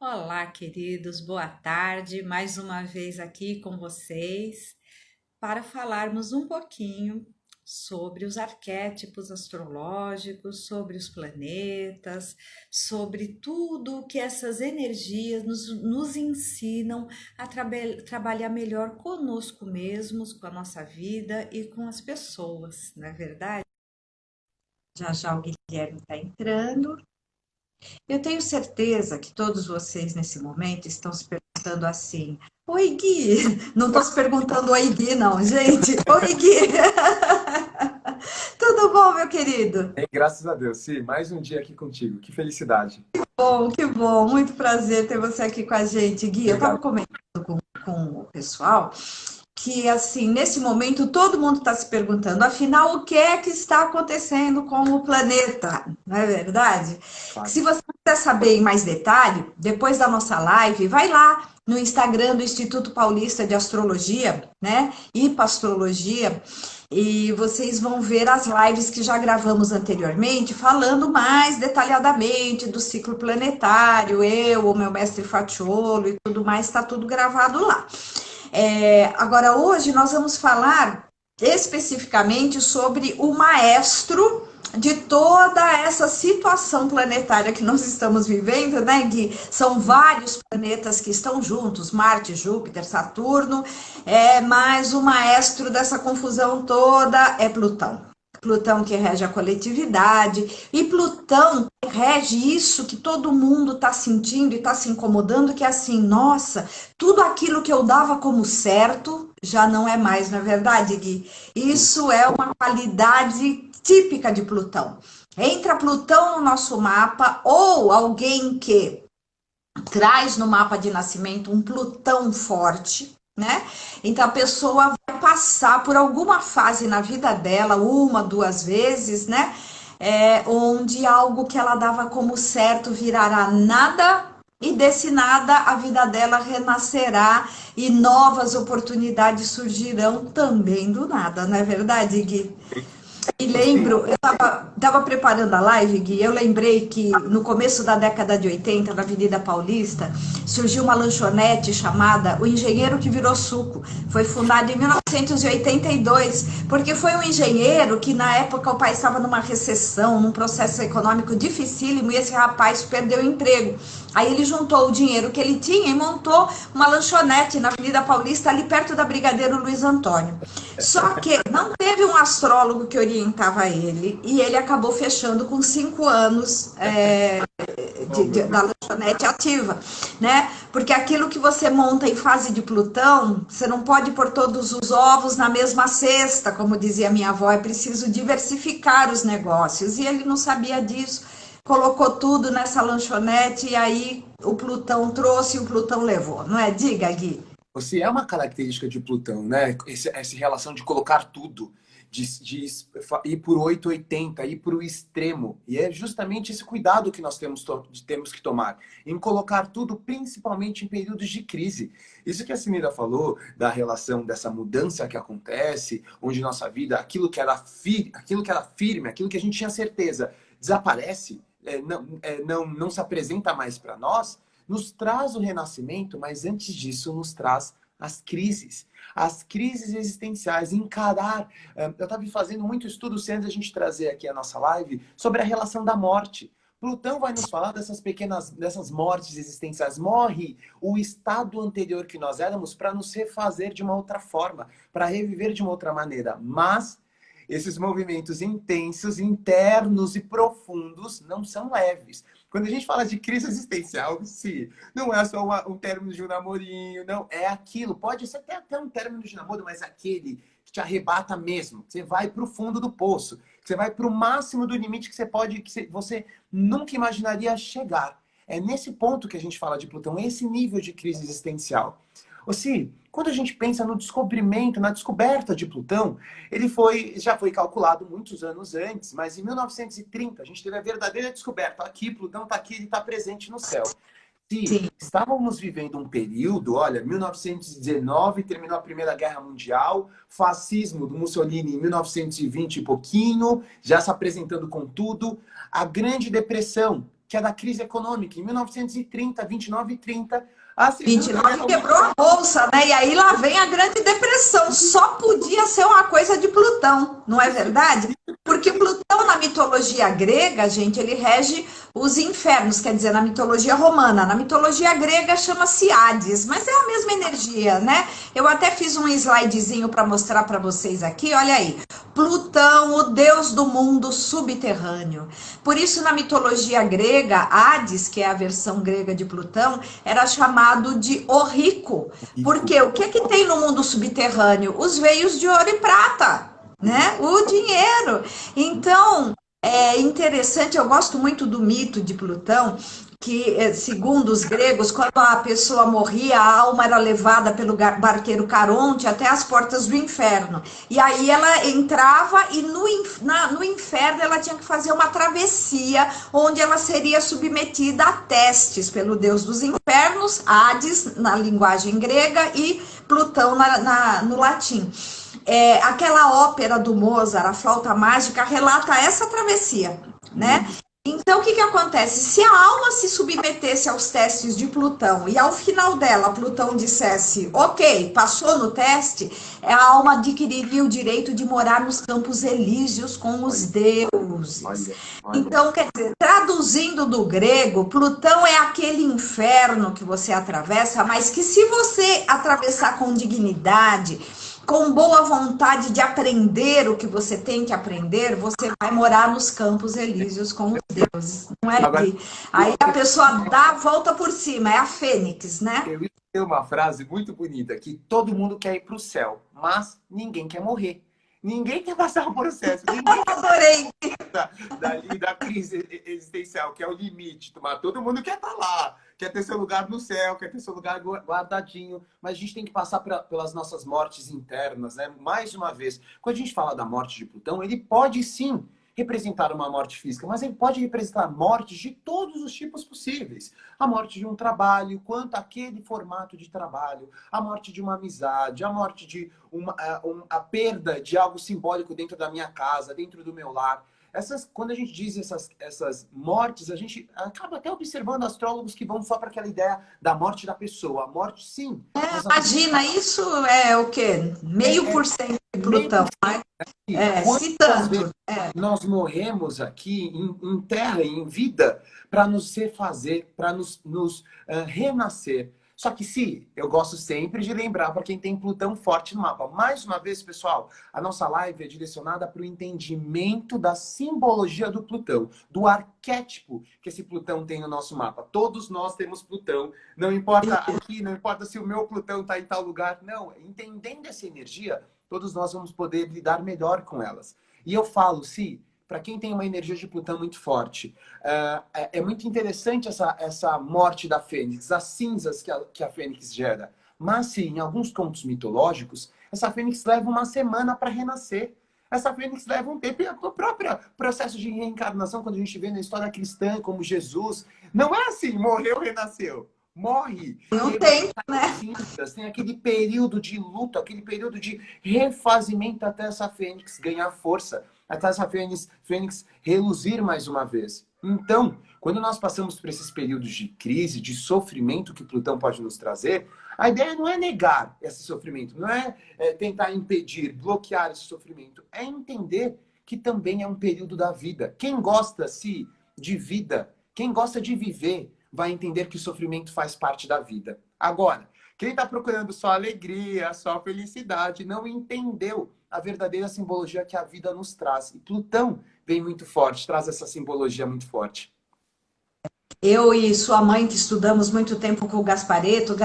Olá, queridos, boa tarde. Mais uma vez aqui com vocês para falarmos um pouquinho sobre os arquétipos astrológicos, sobre os planetas, sobre tudo que essas energias nos ensinam a trabalhar melhor conosco mesmos, com a nossa vida e com as pessoas, não é verdade? Já já o Guilherme está entrando. Eu tenho certeza que todos vocês nesse momento estão se perguntando assim: Oi, Gui! Não estou se perguntando oi, Gui, não, gente. Oi, Gui! Tudo bom, meu querido? Graças a Deus, sim, mais um dia aqui contigo. Que felicidade. Bom, que bom. Muito prazer ter você aqui com a gente, Gui. Eu estava Obrigado. comentando com o pessoal que, assim, nesse momento todo mundo está se perguntando, afinal, o que é que está acontecendo com o planeta? Não é verdade? Se Claro. você quiser saber em mais detalhe, depois da nossa live, vai lá no Instagram do Instituto Paulista de Astrologia, né? Astrologia, e vocês vão ver as lives que já gravamos anteriormente, falando mais detalhadamente do ciclo planetário, eu, o meu mestre Fatiolo e tudo mais, está tudo gravado lá. Agora, hoje nós vamos falar especificamente sobre o maestro de toda essa situação planetária que nós estamos vivendo, né, Gui? São vários planetas que estão juntos, Marte, Júpiter, Saturno, mas o maestro dessa confusão toda é Plutão. Plutão que rege a coletividade, e Plutão rege isso que todo mundo está sentindo e está se incomodando, que é assim, nossa, tudo aquilo que eu dava como certo já não é mais, não é verdade, Gui? Sim. Isso é uma qualidade típica de Plutão. Entra Plutão no nosso mapa, ou alguém que traz no mapa de nascimento um Plutão forte, né? Então a pessoa vai passar por alguma fase na vida dela, uma, duas vezes, né? Onde algo que ela dava como certo virará nada, e desse nada a vida dela renascerá e novas oportunidades surgirão também do nada, não é verdade, Gui? E Você, lembro, eu estava preparando a live, Gui, eu lembrei que no começo da década de 80, na Avenida Paulista, surgiu uma lanchonete chamada O Engenheiro que Virou Suco. Foi fundada em 1982, porque foi um engenheiro que na época o país estava numa recessão, num processo econômico dificílimo, e esse rapaz perdeu o emprego. Aí ele juntou o dinheiro que ele tinha e montou uma lanchonete na Avenida Paulista, ali perto da Brigadeiro Luiz Antônio. Só que não teve um astrólogo que orientava ele, e ele acabou fechando com 5 anos oh meu da Deus, lanchonete ativa, né? Porque aquilo que você monta em fase de Plutão, você não pode pôr todos os ovos na mesma cesta, como dizia minha avó, é preciso diversificar os negócios. E ele não sabia disso, colocou tudo nessa lanchonete, e aí o Plutão trouxe e o Plutão levou, não é? Diga, Gui. você é uma característica de Plutão, né? Essa relação de colocar tudo, de ir por 880, ir para o extremo. E é justamente esse cuidado que nós temos que tomar, em colocar tudo, principalmente em períodos de crise. Isso que a Sinira falou, da relação dessa mudança que acontece, onde nossa vida, aquilo que era firme, aquilo que a gente tinha certeza, desaparece, não se apresenta mais para nós, nos traz o renascimento, mas antes disso nos traz as crises existenciais, encarar. Eu estava fazendo muito estudo antes da gente trazer aqui a nossa live sobre a relação da morte. Plutão vai nos falar dessas mortes existenciais. Morre o estado anterior que nós éramos para nos refazer de uma outra forma, para reviver de uma outra maneira. Mas esses movimentos intensos, internos e profundos não são leves. Quando a gente fala de crise existencial, sim, não é só um término de um namorinho, não, é aquilo. Pode ser até um término de namoro, mas aquele que te arrebata mesmo. Você vai para o fundo do poço, você vai para o máximo do limite que você pode, você nunca imaginaria chegar. É nesse ponto que a gente fala de Plutão, é esse nível de crise existencial. Si, quando a gente pensa no descobrimento, na descoberta de Plutão, já foi calculado muitos anos antes, mas em 1930 a gente teve a verdadeira descoberta. Aqui, Plutão está aqui, ele está presente no céu. Se Sim. estávamos vivendo um período, olha, 1919 terminou a Primeira Guerra Mundial, fascismo do Mussolini em 1920 e pouquinho, já se apresentando com tudo, a Grande Depressão que é da crise econômica. Em 1930, 29 e 30, a Segunda 29 Guerra quebrou a bolsa, né? E aí lá vem a Grande Depressão. Só podia ser uma coisa de Plutão, não é verdade? Porque Plutão, na mitologia grega, gente, ele rege os infernos, quer dizer, na mitologia romana. Na mitologia grega chama-se Hades, mas é a mesma energia, né? Eu até fiz um slidezinho para mostrar para vocês aqui, olha aí. Plutão, o deus do mundo subterrâneo. Por isso, na mitologia grega, Hades, que é a versão grega de Plutão, era chamado de o rico. Porque o que tem no mundo subterrâneo? Os veios de ouro e prata, né? O dinheiro. Então, é interessante, eu gosto muito do mito de Plutão, que, segundo os gregos, quando a pessoa morria, a alma era levada pelo barqueiro Caronte até as portas do inferno. E aí ela entrava e no inferno ela tinha que fazer uma travessia, onde ela seria submetida a testes pelo deus dos infernos, Hades, na linguagem grega, e Plutão no latim. Aquela ópera do Mozart, a Flauta Mágica, relata essa travessia, né? Então, o que acontece? Se a alma se submetesse aos testes de Plutão e ao final dela Plutão dissesse, ok, passou no teste, a alma adquiriria o direito de morar nos campos elíseos com os deuses. Então, quer dizer, traduzindo do grego, Plutão é aquele inferno que você atravessa, mas que se você atravessar com dignidade, com boa vontade de aprender o que você tem que aprender, você vai morar nos campos elíseos com os deuses. Não é ali. Aí a pessoa dá a volta por cima, é a fênix, né? Eu tenho uma frase muito bonita, que todo mundo quer ir para o céu, mas ninguém quer morrer. Ninguém quer passar o processo. Ninguém Adorei. Da crise existencial, que é o limite. Mas todo mundo quer estar lá, quer ter seu lugar no céu, quer ter seu lugar guardadinho. Mas a gente tem que passar pelas nossas mortes internas, né? Mais uma vez, quando a gente fala da morte de Plutão, ele pode sim representar uma morte física, mas ele pode representar mortes de todos os tipos possíveis. A morte de um trabalho, quanto aquele formato de trabalho, a morte de uma amizade, a morte de a perda de algo simbólico dentro da minha casa, dentro do meu lar. Quando a gente diz essas mortes, a gente acaba até observando astrólogos que vão só para aquela ideia da morte da pessoa. A morte, sim. Imagina, isso é o quê? 0,5% de Plutão. Se tanto. Nós morremos aqui em terra, em vida, para nos refazer, para nos renascer. Só que eu gosto sempre de lembrar para quem tem Plutão forte no mapa. Mais uma vez, pessoal, a nossa live é direcionada para o entendimento da simbologia do Plutão, do arquétipo que esse Plutão tem no nosso mapa. Todos nós temos Plutão, não importa aqui, não importa se o meu Plutão está em tal lugar. Não, entendendo essa energia, todos nós vamos poder lidar melhor com elas. E eu falo, para quem tem uma energia de Plutão muito forte, é muito interessante essa morte da Fênix, as cinzas que a Fênix gera. Mas, sim, em alguns contos mitológicos, essa Fênix leva uma semana para renascer. Essa Fênix leva um tempo. E o próprio processo de reencarnação, quando a gente vê na história cristã, como Jesus, não é assim, morreu, renasceu. Morre. Não tem, né? Tem aquele período de luto, aquele período de refazimento até essa Fênix ganhar força, até essa Fênix reluzir mais uma vez. Então, quando nós passamos por esses períodos de crise, de sofrimento que Plutão pode nos trazer, a ideia não é negar esse sofrimento, não é tentar impedir, bloquear esse sofrimento, é entender que também é um período da vida. Quem gosta de vida, quem gosta de viver, vai entender que o sofrimento faz parte da vida. Agora, quem está procurando só alegria, só felicidade, não entendeu a verdadeira simbologia que a vida nos traz. E Plutão vem muito forte, traz essa simbologia muito forte. Eu e sua mãe, que estudamos muito tempo com o Gaspareto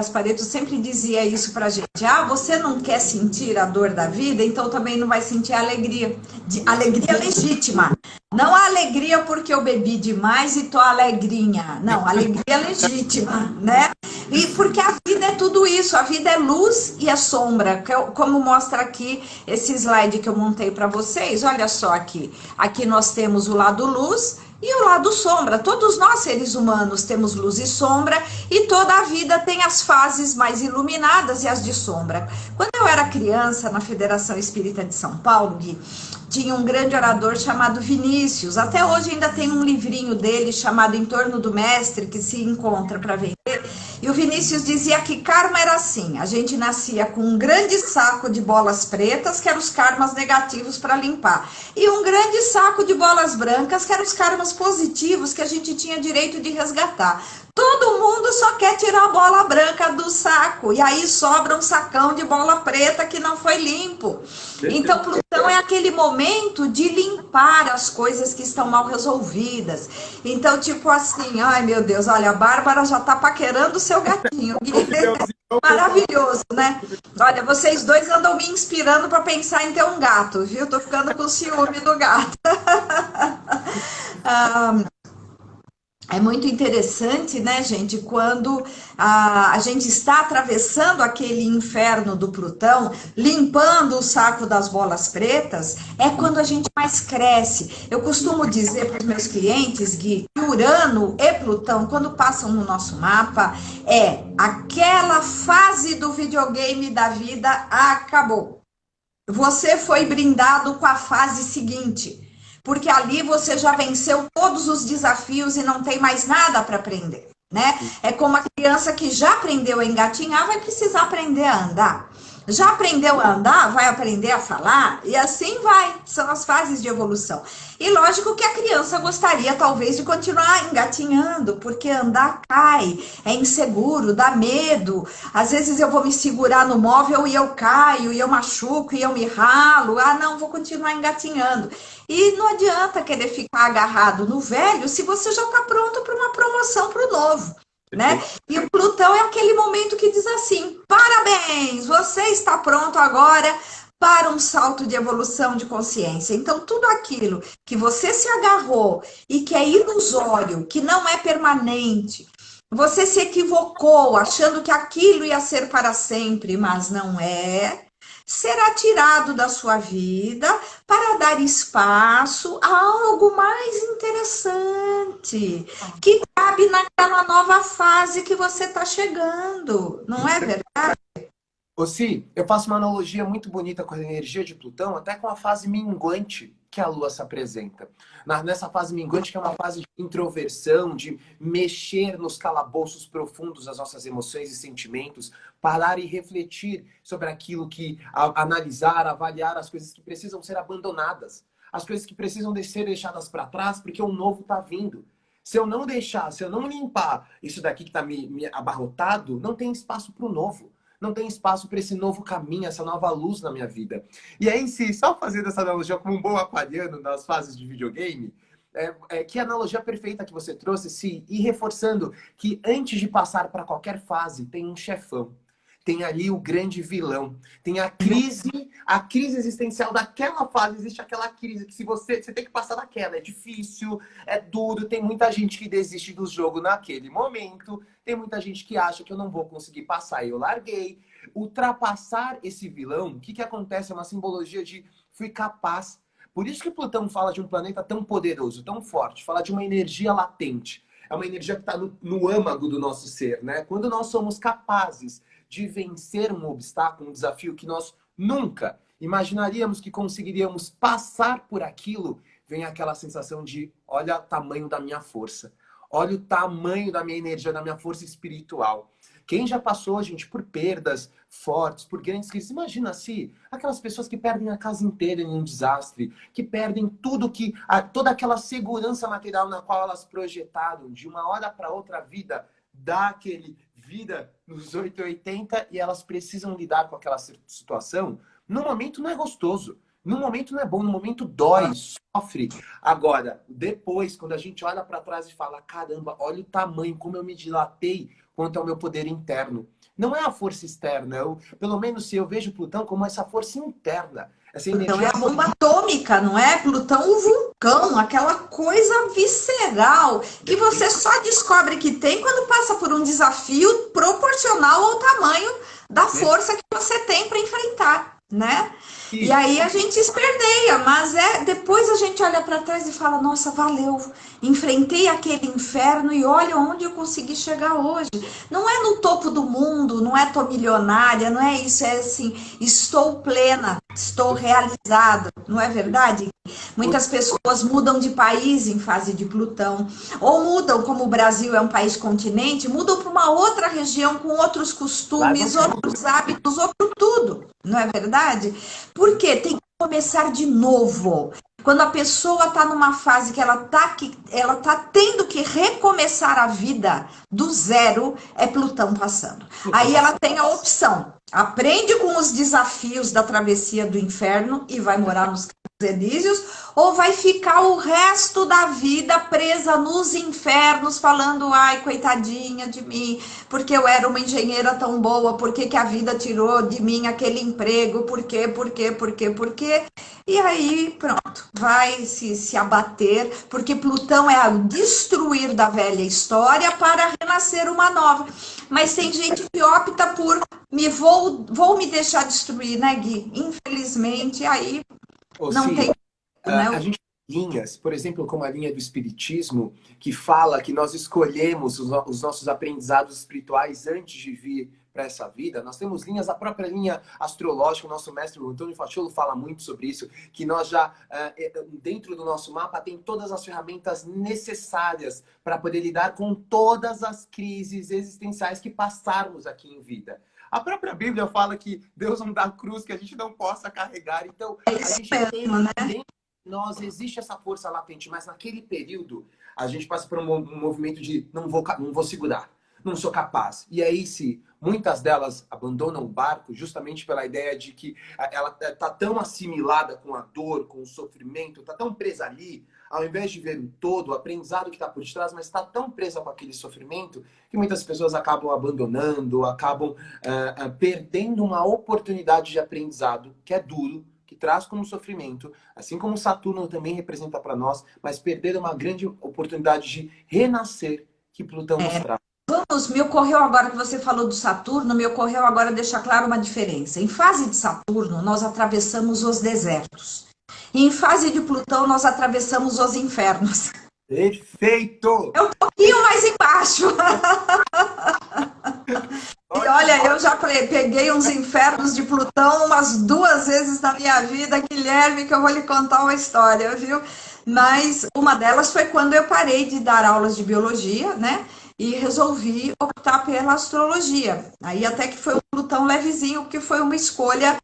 sempre dizia isso pra gente. Você não quer sentir a dor da vida, então também não vai sentir a alegria. Alegria legítima. Não a alegria porque eu bebi demais e tô alegrinha. Não, alegria legítima, né? E porque a vida é tudo isso. A vida é luz e é sombra. Como mostra aqui esse slide que eu montei para vocês. Olha só aqui. Aqui nós temos o lado luz e o lado sombra. Todos nós, seres humanos, temos luz e sombra, e toda a vida tem as fases mais iluminadas e as de sombra. Quando eu era criança, na Federação Espírita de São Paulo, Gui, tinha um grande orador chamado Vinícius. Até hoje ainda tem um livrinho dele chamado Em Torno do Mestre, que se encontra para vender. E o Vinícius dizia que karma era assim: a gente nascia com um grande saco de bolas pretas, que eram os karmas negativos para limpar, e um grande saco de bolas brancas, que eram os karmas positivos, que a gente tinha direito de resgatar. Todo mundo só quer tirar a bola branca do saco, e aí sobra um sacão de bola preta que não foi limpo. Então, Plutão é aquele momento de limpar as coisas que estão mal resolvidas. Então, tipo assim, ai meu Deus, olha, a Bárbara já tá paquerando o seu gatinho. Maravilhoso, né? Olha, vocês dois andam me inspirando para pensar em ter um gato, viu? Tô ficando com ciúme do gato. É muito interessante, né, gente, quando a gente está atravessando aquele inferno do Plutão, limpando o saco das bolas pretas, é quando a gente mais cresce. Eu costumo dizer para os meus clientes, Gui, que Urano e Plutão, quando passam no nosso mapa, é aquela fase do videogame da vida acabou. Você foi brindado com a fase seguinte. Porque ali você já venceu todos os desafios e não tem mais nada para aprender, né? É como a criança que já aprendeu a engatinhar, vai precisar aprender a andar. Já aprendeu a andar, vai aprender a falar, e assim vai. São as fases de evolução. E lógico que a criança gostaria, talvez, de continuar engatinhando, porque andar cai, é inseguro, dá medo. Às vezes eu vou me segurar no móvel e eu caio, e eu machuco, e eu me ralo. Ah, não, vou continuar engatinhando. E não adianta querer ficar agarrado no velho se você já está pronto para uma promoção para o novo. Né? E o Plutão é aquele momento que diz assim: parabéns, você está pronto agora para um salto de evolução de consciência. Então, tudo aquilo que você se agarrou e que é ilusório, que não é permanente, você se equivocou achando que aquilo ia ser para sempre, mas não é, será tirado da sua vida para dar espaço a algo mais interessante, que cabe naquela nova fase que você está chegando, não é verdade? Ô, Si, eu faço uma analogia muito bonita com a energia de Plutão, até com a fase minguante que a Lua se apresenta. Nessa fase minguante, que é uma fase de introversão, de mexer nos calabouços profundos das nossas emoções e sentimentos, parar e refletir sobre aquilo que, analisar, avaliar as coisas que precisam ser abandonadas, as coisas que precisam ser deixadas para trás, porque o novo está vindo. Se eu não deixar, se eu não limpar isso daqui que está me abarrotado, não tem espaço para o novo. Não tem espaço para esse novo caminho, essa nova luz na minha vida. E aí, se só fazendo essa analogia como um bom aquariano nas fases de videogame, que analogia perfeita que você trouxe, se e reforçando que antes de passar para qualquer fase, tem um chefão. Tem ali o grande vilão. Tem a crise existencial daquela fase. Existe aquela crise que se você tem que passar daquela. É difícil, é duro. Tem muita gente que desiste do jogo naquele momento. Tem muita gente que acha que eu não vou conseguir passar e eu larguei. Ultrapassar esse vilão, o que acontece? É uma simbologia de fui capaz. Por isso que Plutão fala de um planeta tão poderoso, tão forte. Fala de uma energia latente. É uma energia que está no âmago do nosso ser, né? Quando nós somos capazes de vencer um obstáculo, um desafio que nós nunca imaginaríamos que conseguiríamos passar por aquilo, vem aquela sensação de, olha o tamanho da minha força, olha o tamanho da minha energia, da minha força espiritual. Quem já passou, gente, por perdas fortes, por grandes crises, imagina se aquelas pessoas que perdem a casa inteira em um desastre, que perdem tudo toda aquela segurança material na qual elas projetaram, de uma hora para outra a vida dá aquele vida nos 880 e elas precisam lidar com aquela situação. No momento não é gostoso, no momento não é bom, no momento dói, sofre. Agora, depois, quando a gente olha para trás e fala, caramba, olha o tamanho, como eu me dilatei quanto ao meu poder interno. Não é a força externa, pelo menos se eu vejo Plutão como essa força interna. Essa energia... Plutão é a bomba atômica, não é? Plutão o vulcão, aquela coisa visceral que você só descobre que tem quando passa por um desafio proporcional ao tamanho da força que você tem para enfrentar, né? E aí a gente esperneia, mas depois a gente olha para trás e fala, nossa, valeu, enfrentei aquele inferno e olha onde eu consegui chegar hoje. Não é no topo do mundo, não é tô milionária, não é isso, é assim, estou plena, Estou realizado, não é verdade? Muitas pessoas mudam de país em fase de Plutão, ou mudam, como o Brasil é um país continente, mudam para uma outra região com outros costumes, outros hábitos, outro tudo, não é verdade? Porque tem que começar de novo. Quando a pessoa está numa fase que ela tá tendo que recomeçar a vida do zero, é Plutão passando. Aí ela tem a opção: aprende com os desafios da travessia do inferno e vai morar nos Elíseos, ou vai ficar o resto da vida presa nos infernos, falando, ai, coitadinha de mim, porque eu era uma engenheira tão boa, por que a vida tirou de mim aquele emprego, por quê? E aí, pronto, vai se abater, porque Plutão é o destruir da velha história para renascer uma nova. Mas tem gente que opta por, vou me deixar destruir, né, Gui? Infelizmente, aí não tem, né? A gente tem linhas, por exemplo, como a linha do Espiritismo, que fala que nós escolhemos os nossos aprendizados espirituais antes de vir para essa vida. Nós temos linhas, a própria linha astrológica, o nosso mestre Antônio Facciolo fala muito sobre isso, que nós já, dentro do nosso mapa, tem todas as ferramentas necessárias para poder lidar com todas as crises existenciais que passarmos aqui em vida. A própria Bíblia fala que Deus não dá cruz que a gente não possa carregar. Então, a gente tem, né? Dentro de nós existe essa força latente, mas naquele período a gente passa por um movimento de não vou segurar, não sou capaz. E aí, se muitas delas abandonam o barco justamente pela ideia de que ela está tão assimilada com a dor, com o sofrimento, está tão presa ali, ao invés de ver o todo, o aprendizado que está por detrás, mas está tão presa com aquele sofrimento que muitas pessoas acabam abandonando, acabam perdendo uma oportunidade de aprendizado que é duro, que traz como sofrimento, assim como Saturno também representa para nós, mas perder uma grande oportunidade de renascer que Plutão nos traz. Me ocorreu agora que você falou do Saturno, me ocorreu agora deixar claro uma diferença. Em fase de Saturno, nós atravessamos os desertos. E em fase de Plutão, nós atravessamos os infernos. Perfeito! É um pouquinho mais embaixo. E olha, eu já peguei uns infernos de Plutão umas 2 vezes na minha vida, Guilherme, que eu vou lhe contar uma história, viu? Mas uma delas foi quando eu parei de dar aulas de biologia, né? E resolvi optar pela astrologia. Aí até que foi um Plutão levezinho, que foi uma escolha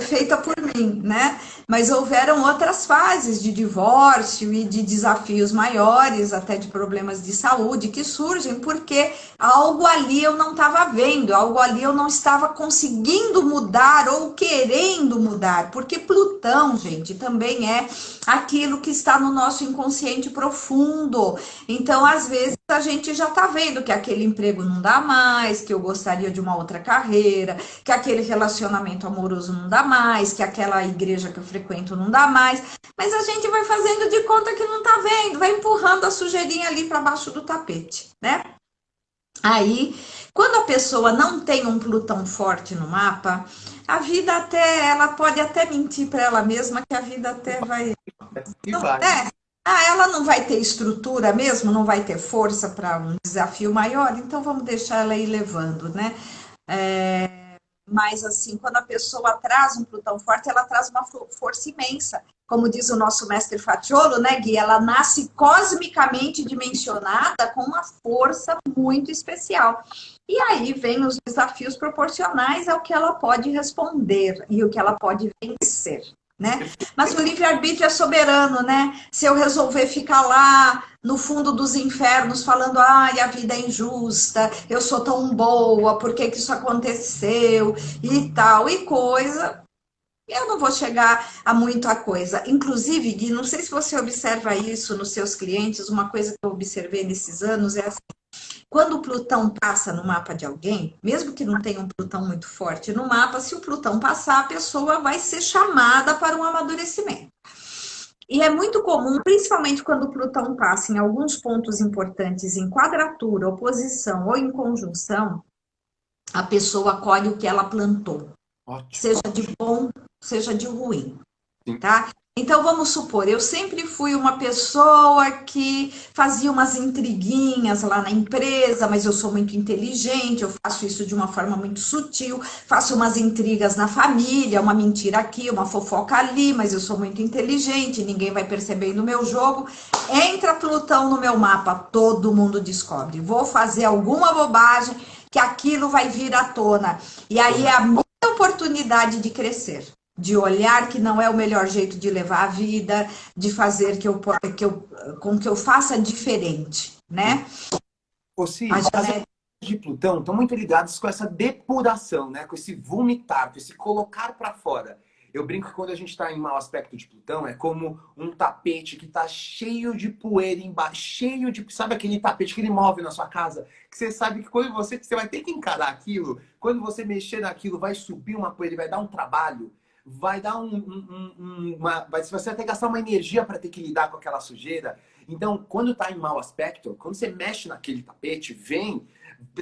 feita por mim, né? Mas houveram outras fases de divórcio e de desafios maiores, até de problemas de saúde que surgem, porque algo ali eu não estava vendo, algo ali eu não estava conseguindo mudar ou querendo mudar, porque Plutão, gente, também é aquilo que está no nosso inconsciente profundo. Então, às vezes, a gente já está vendo que aquele emprego não dá mais, que eu gostaria de uma outra carreira, que aquele relacionamento amoroso não dá mais, que aquela igreja que eu frequento não dá mais, mas a gente vai fazendo de conta que não está vendo, vai empurrando a sujeirinha ali para baixo do tapete, né? Aí, quando a pessoa não tem um Plutão forte no mapa, a vida ela pode até mentir para ela mesma que a vida até vai... Não, ela não vai ter estrutura mesmo, não vai ter força para um desafio maior, então vamos deixar ela ir levando, né? Mas assim, quando a pessoa traz um Plutão forte, ela traz uma força imensa. Como diz o nosso mestre Facciolo, né, Gui? Ela nasce cosmicamente dimensionada com uma força muito especial. E aí vem os desafios proporcionais ao que ela pode responder e o que ela pode vencer. Né? Mas o livre-arbítrio é soberano, né? Se eu resolver ficar lá no fundo dos infernos falando, ai, a vida é injusta, eu sou tão boa, por que isso aconteceu e tal, e coisa, eu não vou chegar a muita coisa. Inclusive, Gui, não sei se você observa isso nos seus clientes, uma coisa que eu observei nesses anos é assim, quando o Plutão passa no mapa de alguém, mesmo que não tenha um Plutão muito forte no mapa, se o Plutão passar, a pessoa vai ser chamada para um amadurecimento. E é muito comum, principalmente quando o Plutão passa em alguns pontos importantes, em quadratura, oposição ou em conjunção, a pessoa colhe o que ela plantou. Ótimo. Seja de bom, seja de ruim. Tá? Então, vamos supor, eu sempre fui uma pessoa que fazia umas intriguinhas lá na empresa, mas eu sou muito inteligente, eu faço isso de uma forma muito sutil, faço umas intrigas na família, uma mentira aqui, uma fofoca ali, mas eu sou muito inteligente, ninguém vai perceber no meu jogo. Entra Plutão no meu mapa, todo mundo descobre. Vou fazer alguma bobagem que aquilo vai vir à tona. E aí é a minha oportunidade de crescer, de olhar que não é o melhor jeito de levar a vida, de fazer com que eu faça diferente, né? Ô, Si, as energias de Plutão estão muito ligadas com essa depuração, né? Com esse vomitar, com esse colocar para fora. Eu brinco que quando a gente está em mau aspecto de Plutão, é como um tapete que está cheio de poeira embaixo, cheio de... Sabe aquele tapete que ele move na sua casa? Que você sabe que quando você vai ter que encarar aquilo, quando você mexer naquilo, vai subir uma poeira e vai dar um trabalho, vai dar você vai até gastar uma energia para ter que lidar com aquela sujeira. Então, quando está em mau aspecto, quando você mexe naquele tapete, vem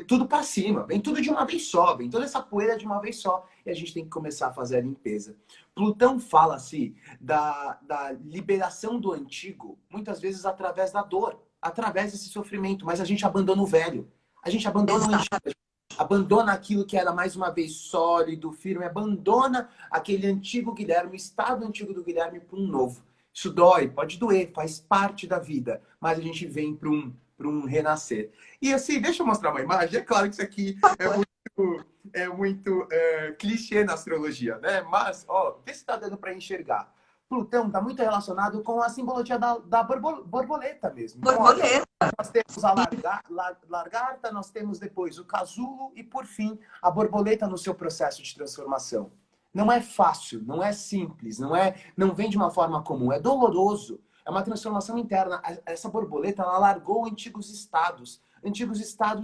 tudo para cima, vem tudo de uma vez só, vem toda essa poeira de uma vez só. E a gente tem que começar a fazer a limpeza. Plutão fala-se da liberação do antigo, muitas vezes através da dor, através desse sofrimento, mas a gente abandona o velho, a gente abandona o antigo, abandona aquilo que era mais uma vez sólido, firme, abandona aquele antigo Guilherme, o estado antigo do Guilherme para um novo. Isso dói, pode doer, faz parte da vida, mas a gente vem para um renascer. E assim, deixa eu mostrar uma imagem. É claro que isso aqui é muito clichê na astrologia, né? Mas, ó, vê se está dando para enxergar. Plutão está muito relacionado com a simbologia da borboleta mesmo. Então, Borboleta. nós temos a lagarta, nós temos depois o casulo e, por fim, a borboleta no seu processo de transformação. Não é fácil, não é simples, não vem de uma forma comum, é doloroso. É uma transformação interna. Essa borboleta, ela largou antigos estados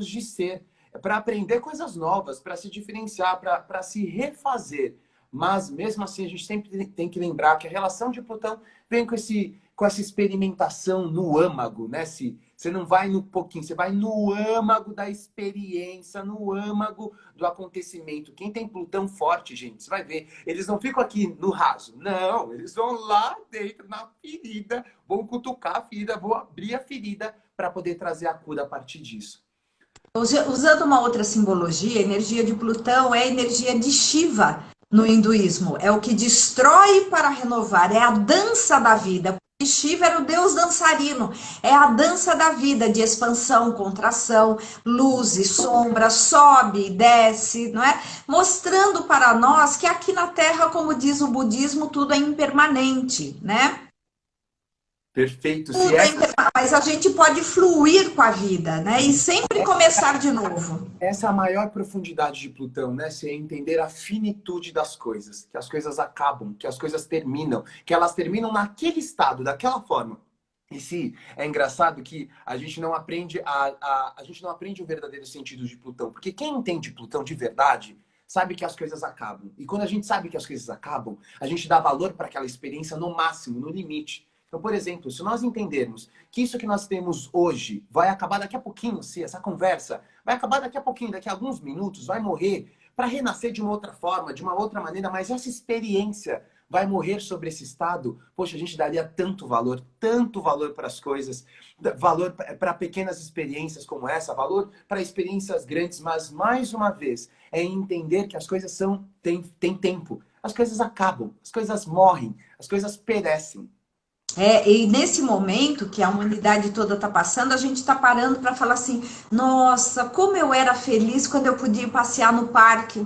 de ser, para aprender coisas novas, para se diferenciar, para se refazer. Mas, mesmo assim, a gente sempre tem que lembrar que a relação de Plutão vem com essa experimentação no âmago, né? Você não vai no pouquinho, você vai no âmago da experiência, no âmago do acontecimento. Quem tem Plutão forte, gente, você vai ver, eles não ficam aqui no raso. Não, eles vão lá dentro, na ferida, vão cutucar a ferida, vão abrir a ferida para poder trazer a cura a partir disso. Usando uma outra simbologia, a energia de Plutão é a energia de Shiva no hinduísmo. É o que destrói para renovar, é a dança da vida. Porque Shiva era o deus dançarino, é a dança da vida, de expansão, contração, luz e sombra, sobe e desce, não é? Mostrando para nós que aqui na Terra, como diz o budismo, tudo é impermanente, né? Perfeito. Tudo é impermanente, mas a gente pode fluir com a vida, né? E sempre começar de novo. Essa é a maior profundidade de Plutão, né? Você entender a finitude das coisas, que as coisas acabam, que as coisas terminam, que elas terminam naquele estado, daquela forma. E se é engraçado que a gente não aprende a gente não aprende o verdadeiro sentido de Plutão, porque quem entende Plutão de verdade sabe que as coisas acabam. E quando a gente sabe que as coisas acabam, a gente dá valor para aquela experiência no máximo, no limite. Então, por exemplo, se nós entendermos que isso que nós temos hoje vai acabar daqui a pouquinho, se essa conversa vai acabar daqui a pouquinho, daqui a alguns minutos, vai morrer para renascer de uma outra forma, de uma outra maneira, mas essa experiência vai morrer sobre esse estado, poxa, a gente daria tanto valor para as coisas, valor para pequenas experiências como essa, valor para experiências grandes, mas mais uma vez, é entender que as coisas têm tempo, as coisas acabam, as coisas morrem, as coisas perecem. E nesse momento que a humanidade toda está passando, a gente está parando para falar assim: nossa, como eu era feliz quando eu podia ir passear no parque.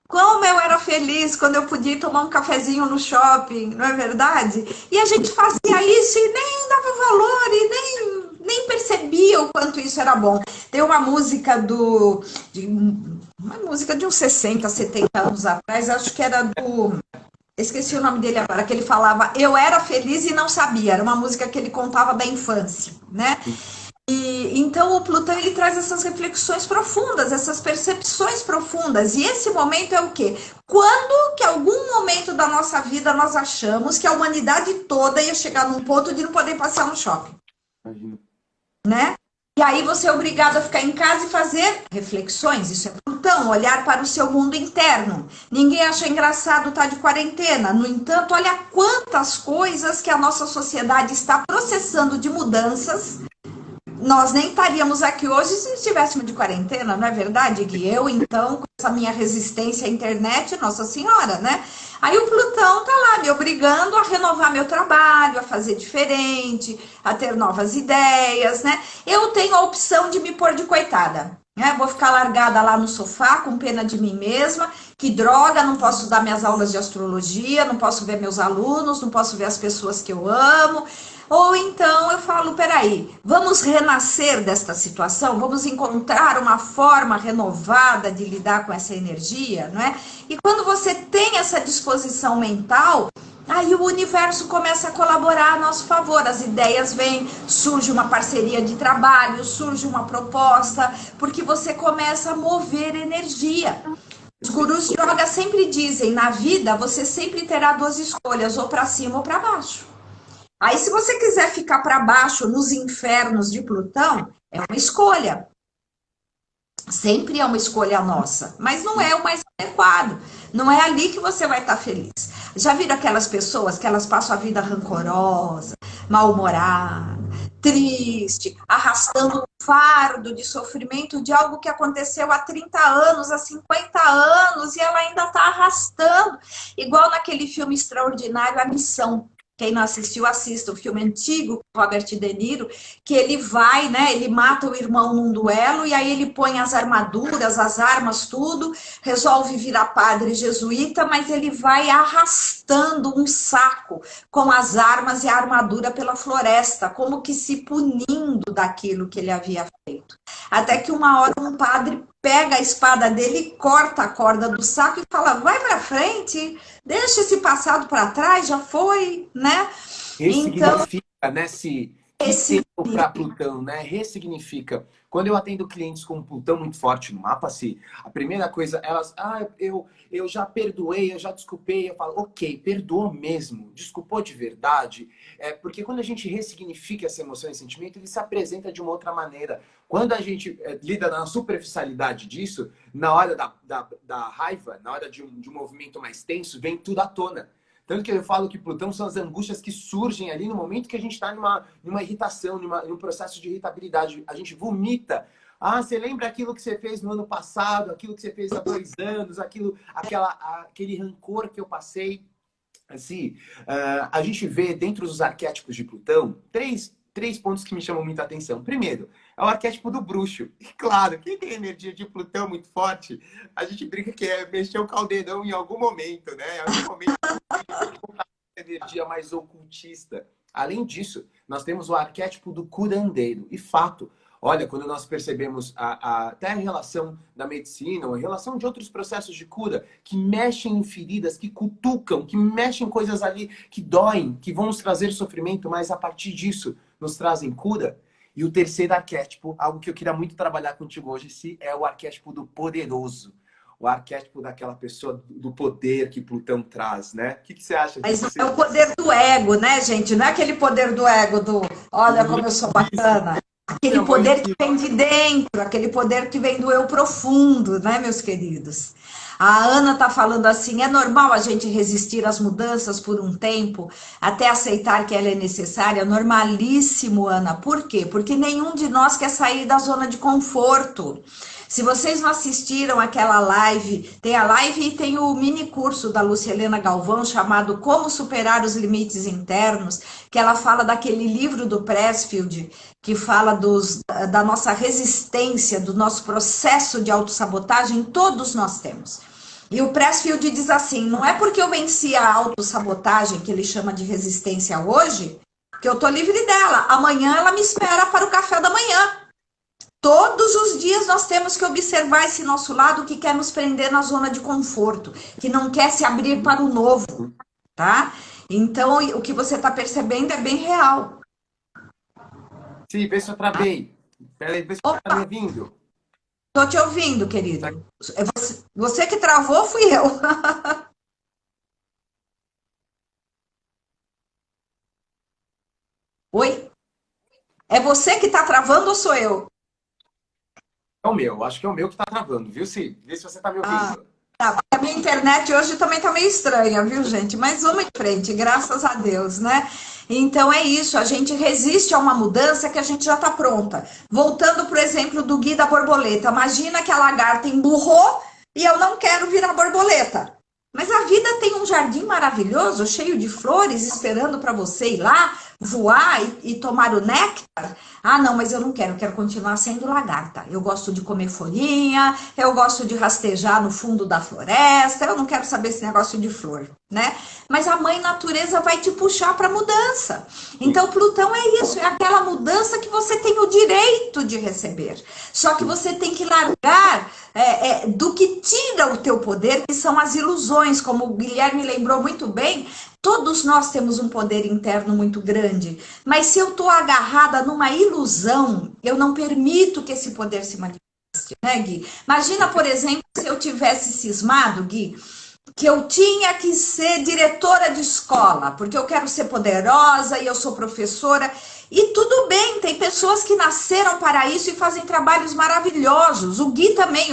Como eu era feliz quando eu podia ir tomar um cafezinho no shopping, não é verdade? E a gente fazia isso e nem dava valor e nem percebia o quanto isso era bom. Tem uma música uma música de uns 60, 70 anos atrás, acho que era do... Esqueci o nome dele agora, que ele falava eu era feliz e não sabia. Era uma música que ele contava da infância, né? E então o Plutão ele traz essas reflexões profundas, essas percepções profundas. E esse momento é o quê? Quando que algum momento da nossa vida nós achamos que a humanidade toda ia chegar num ponto de não poder passear no shopping, Imagina. né? E aí você é obrigado a ficar em casa e fazer reflexões. Isso é Plutão. Plutão, olhar para o seu mundo interno. Ninguém acha engraçado estar de quarentena. No entanto, olha quantas coisas que a nossa sociedade está processando de mudanças. Nós nem estaríamos aqui hoje se estivéssemos de quarentena, não é verdade, Gui? Eu, então, com essa minha resistência à internet, Nossa Senhora, né? Aí o Plutão tá lá me obrigando a renovar meu trabalho, a fazer diferente, a ter novas ideias, né? Eu tenho a opção de me pôr de coitada, né? Vou ficar largada lá no sofá com pena de mim mesma, que droga, não posso dar minhas aulas de astrologia, não posso ver meus alunos, não posso ver as pessoas que eu amo. Ou então eu falo, peraí, vamos renascer desta situação, vamos encontrar uma forma renovada de lidar com essa energia, não é? E quando você tem essa disposição mental, aí o universo começa a colaborar a nosso favor, as ideias vêm, surge uma parceria de trabalho, surge uma proposta, porque você começa a mover energia. Os gurus de yoga sempre dizem, na vida você sempre terá duas escolhas, ou para cima ou para baixo. Aí, se você quiser ficar para baixo nos infernos de Plutão, é uma escolha. Sempre é uma escolha nossa, mas não é o mais adequado. Não é ali que você vai estar feliz. Já viram aquelas pessoas que elas passam a vida rancorosa, mal-humorada, triste, arrastando um fardo de sofrimento de algo que aconteceu há 30 anos, há 50 anos, e ela ainda está arrastando. Igual naquele filme extraordinário, A Missão. Quem não assistiu, assista. O filme antigo, Robert De Niro, que ele vai, né? Ele mata o irmão num duelo e aí ele põe as armaduras, as armas, tudo, resolve virar padre jesuíta, mas ele vai arrastando um saco com as armas e a armadura pela floresta, como que se punindo daquilo que ele havia feito. Até que uma hora um padre pega a espada dele, corta a corda do saco e fala, vai para frente, deixa esse passado para trás, já foi, né? Então, Ressignifica, né, Se que esse tempo para Plutão, né? Ressignifica. Quando eu atendo clientes com Plutão muito forte no mapa, se a primeira coisa, elas, eu já perdoei, eu já desculpei, eu falo, ok, perdoou mesmo, desculpou de verdade, porque quando a gente ressignifica essa emoção e sentimento, ele se apresenta de uma outra maneira. Quando a gente lida na superficialidade disso, na hora da raiva, na hora de um movimento mais tenso, vem tudo à tona. Tanto que eu falo que Plutão são as angústias que surgem ali no momento que a gente está numa irritação, num processo de irritabilidade. A gente vomita. Ah, você lembra aquilo que você fez no ano passado, aquilo que você fez há 2 anos, aquele rancor que eu passei. Assim, a gente vê dentro dos arquétipos de Plutão três pontos que me chamam muita atenção. Primeiro, é o arquétipo do bruxo. E claro, quem tem energia de Plutão muito forte, a gente brinca que é mexer o caldeirão em algum momento, né? Em algum momento, energia mais ocultista. Além disso, nós temos o arquétipo do curandeiro. E fato, olha, quando nós percebemos até a relação da medicina, ou a relação de outros processos de cura, que mexem em feridas, que cutucam, que mexem em coisas ali que doem, que vão nos trazer sofrimento, mas a partir disso nos trazem cura. E o terceiro arquétipo, algo que eu queria muito trabalhar contigo hoje, é o arquétipo do poderoso. O arquétipo daquela pessoa do poder que Plutão traz, né? O que você acha Mas disso? não é o poder do ego, né, gente? Não é aquele poder do ego do olha como eu sou bacana. Aquele poder que vem de dentro, aquele poder que vem do eu profundo, né, meus queridos? A Ana tá falando assim, é normal a gente resistir às mudanças por um tempo, até aceitar que ela é necessária? Normalíssimo, Ana. Por quê? Porque nenhum de nós quer sair da zona de conforto. Se vocês não assistiram aquela live, tem a live e tem o mini curso da Lúcia Helena Galvão chamado Como Superar os Limites Internos, que ela fala daquele livro do Pressfield, que fala da nossa resistência, do nosso processo de autossabotagem, todos nós temos. E o Pressfield diz assim, não é porque eu venci a autossabotagem, que ele chama de resistência hoje, que eu tô livre dela. Amanhã ela me espera para o café da manhã. Todos os dias nós temos que observar esse nosso lado que quer nos prender na zona de conforto, que não quer se abrir para o novo, tá? Então, o que você está percebendo é bem real. Sim, vê se eu travei. Peraí, vê se você está me ouvindo. Tô te ouvindo, querido. É você que travou, fui eu. Oi? É você que está travando ou sou eu? É o meu, acho que é o meu que tá travando, viu, Si? Vê se você tá me Ah, ouvindo. tá. A minha internet hoje também tá meio estranha, viu, gente? Mas vamos em frente, graças a Deus, né? Então é isso, a gente resiste a uma mudança que a gente já está pronta. Voltando para o exemplo do Gui da borboleta. Imagina que a lagarta emburrou e eu não quero virar borboleta. Mas a vida tem um jardim maravilhoso, cheio de flores, esperando para você ir lá, voar e tomar o néctar. Ah, não, mas eu não quero, eu quero continuar sendo lagarta. Eu gosto de comer folhinha, eu gosto de rastejar no fundo da floresta, eu não quero saber esse negócio de flor, né? Mas a mãe natureza vai te puxar para mudança. Então, Plutão é isso, é aquela mudança que você tem o direito de receber. Só que você tem que largar do que tira o teu poder, que são as ilusões, como o Guilherme lembrou muito bem. Todos nós temos um poder interno muito grande, mas se eu estou agarrada numa ilusão, eu não permito que esse poder se manifeste, né, Gui? Imagina, por exemplo, se eu tivesse cismado, Gui, que eu tinha que ser diretora de escola, porque eu quero ser poderosa e eu sou professora. E tudo bem, tem pessoas que nasceram para isso e fazem trabalhos maravilhosos. O Gui também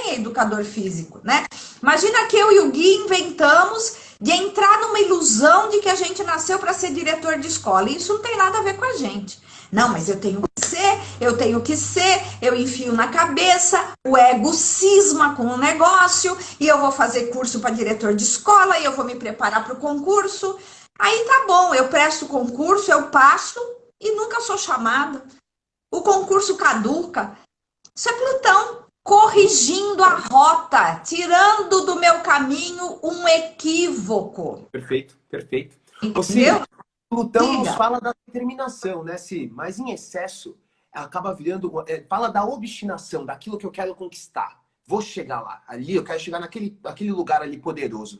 é educador físico, né? Imagina que eu e o Gui inventamos de entrar numa ilusão de que a gente nasceu para ser diretor de escola. E isso não tem nada a ver com a gente. Não, mas eu tenho que ser, eu enfio na cabeça, o ego cisma com o negócio, e eu vou fazer curso para diretor de escola, e eu vou me preparar para o concurso. Aí tá bom, eu presto o concurso, eu passo e nunca sou chamada. O concurso caduca. Isso é Plutão corrigindo a rota, tirando do meu caminho um equívoco. Perfeito, perfeito. Ô, Si, Entendeu? Plutão nos Diga. fala da determinação, né, Si? Mas em excesso, acaba virando. Fala da obstinação, daquilo que eu quero conquistar. Vou chegar lá, ali, eu quero chegar naquele lugar ali poderoso.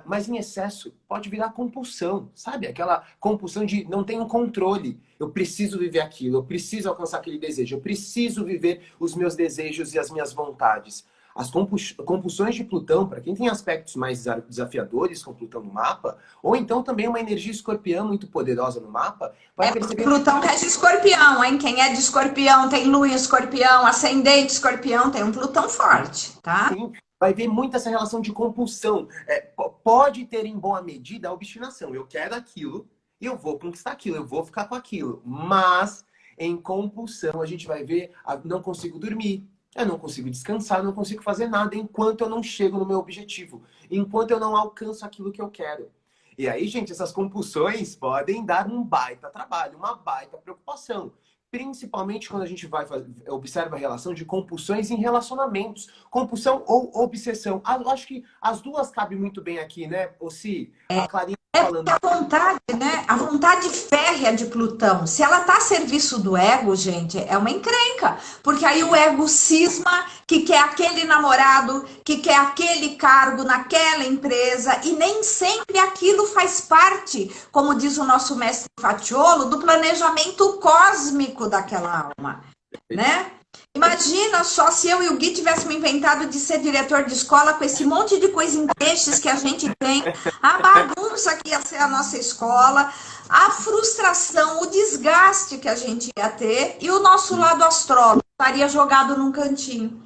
Mas em excesso, pode virar compulsão, sabe? Aquela compulsão de não tenho controle. Eu preciso viver aquilo, eu preciso alcançar aquele desejo, eu preciso viver os meus desejos e as minhas vontades. As compulsões de Plutão, para quem tem aspectos mais desafiadores com Plutão no mapa, ou então também uma energia escorpião muito poderosa no mapa, vai perceber. Plutão é de escorpião, hein? Quem é de escorpião, tem lua em escorpião, ascendente escorpião, tem um Plutão forte, tá? Sim, vai ver muito essa relação de compulsão. Pode ter em boa medida a obstinação. Eu quero aquilo e eu vou conquistar aquilo, eu vou ficar com aquilo. Mas em compulsão a gente vai ver, não consigo dormir, eu não consigo descansar, não consigo fazer nada enquanto eu não chego no meu objetivo, enquanto eu não alcanço aquilo que eu quero. E aí, gente, essas compulsões podem dar um baita trabalho, uma baita preocupação. Principalmente quando a gente observa a relação de compulsões em relacionamentos. Compulsão ou obsessão. Eu acho que as duas cabem muito bem aqui, né, Ossi? A Clarinha falando. A vontade, né? A vontade férrea de Plutão, se ela tá a serviço do ego, gente, é uma encrenca. Porque aí o ego cisma que quer aquele namorado, que quer aquele cargo naquela empresa, e nem sempre aquilo faz parte, como diz o nosso mestre Fatiolo, do planejamento cósmico daquela alma, né? Imagina só se eu e o Gui tivéssemos inventado de ser diretor de escola com esse monte de coisa em peixes que a gente tem, a bagunça que ia ser a nossa escola, a frustração, o desgaste que a gente ia ter e o nosso lado astrólogo estaria jogado num cantinho.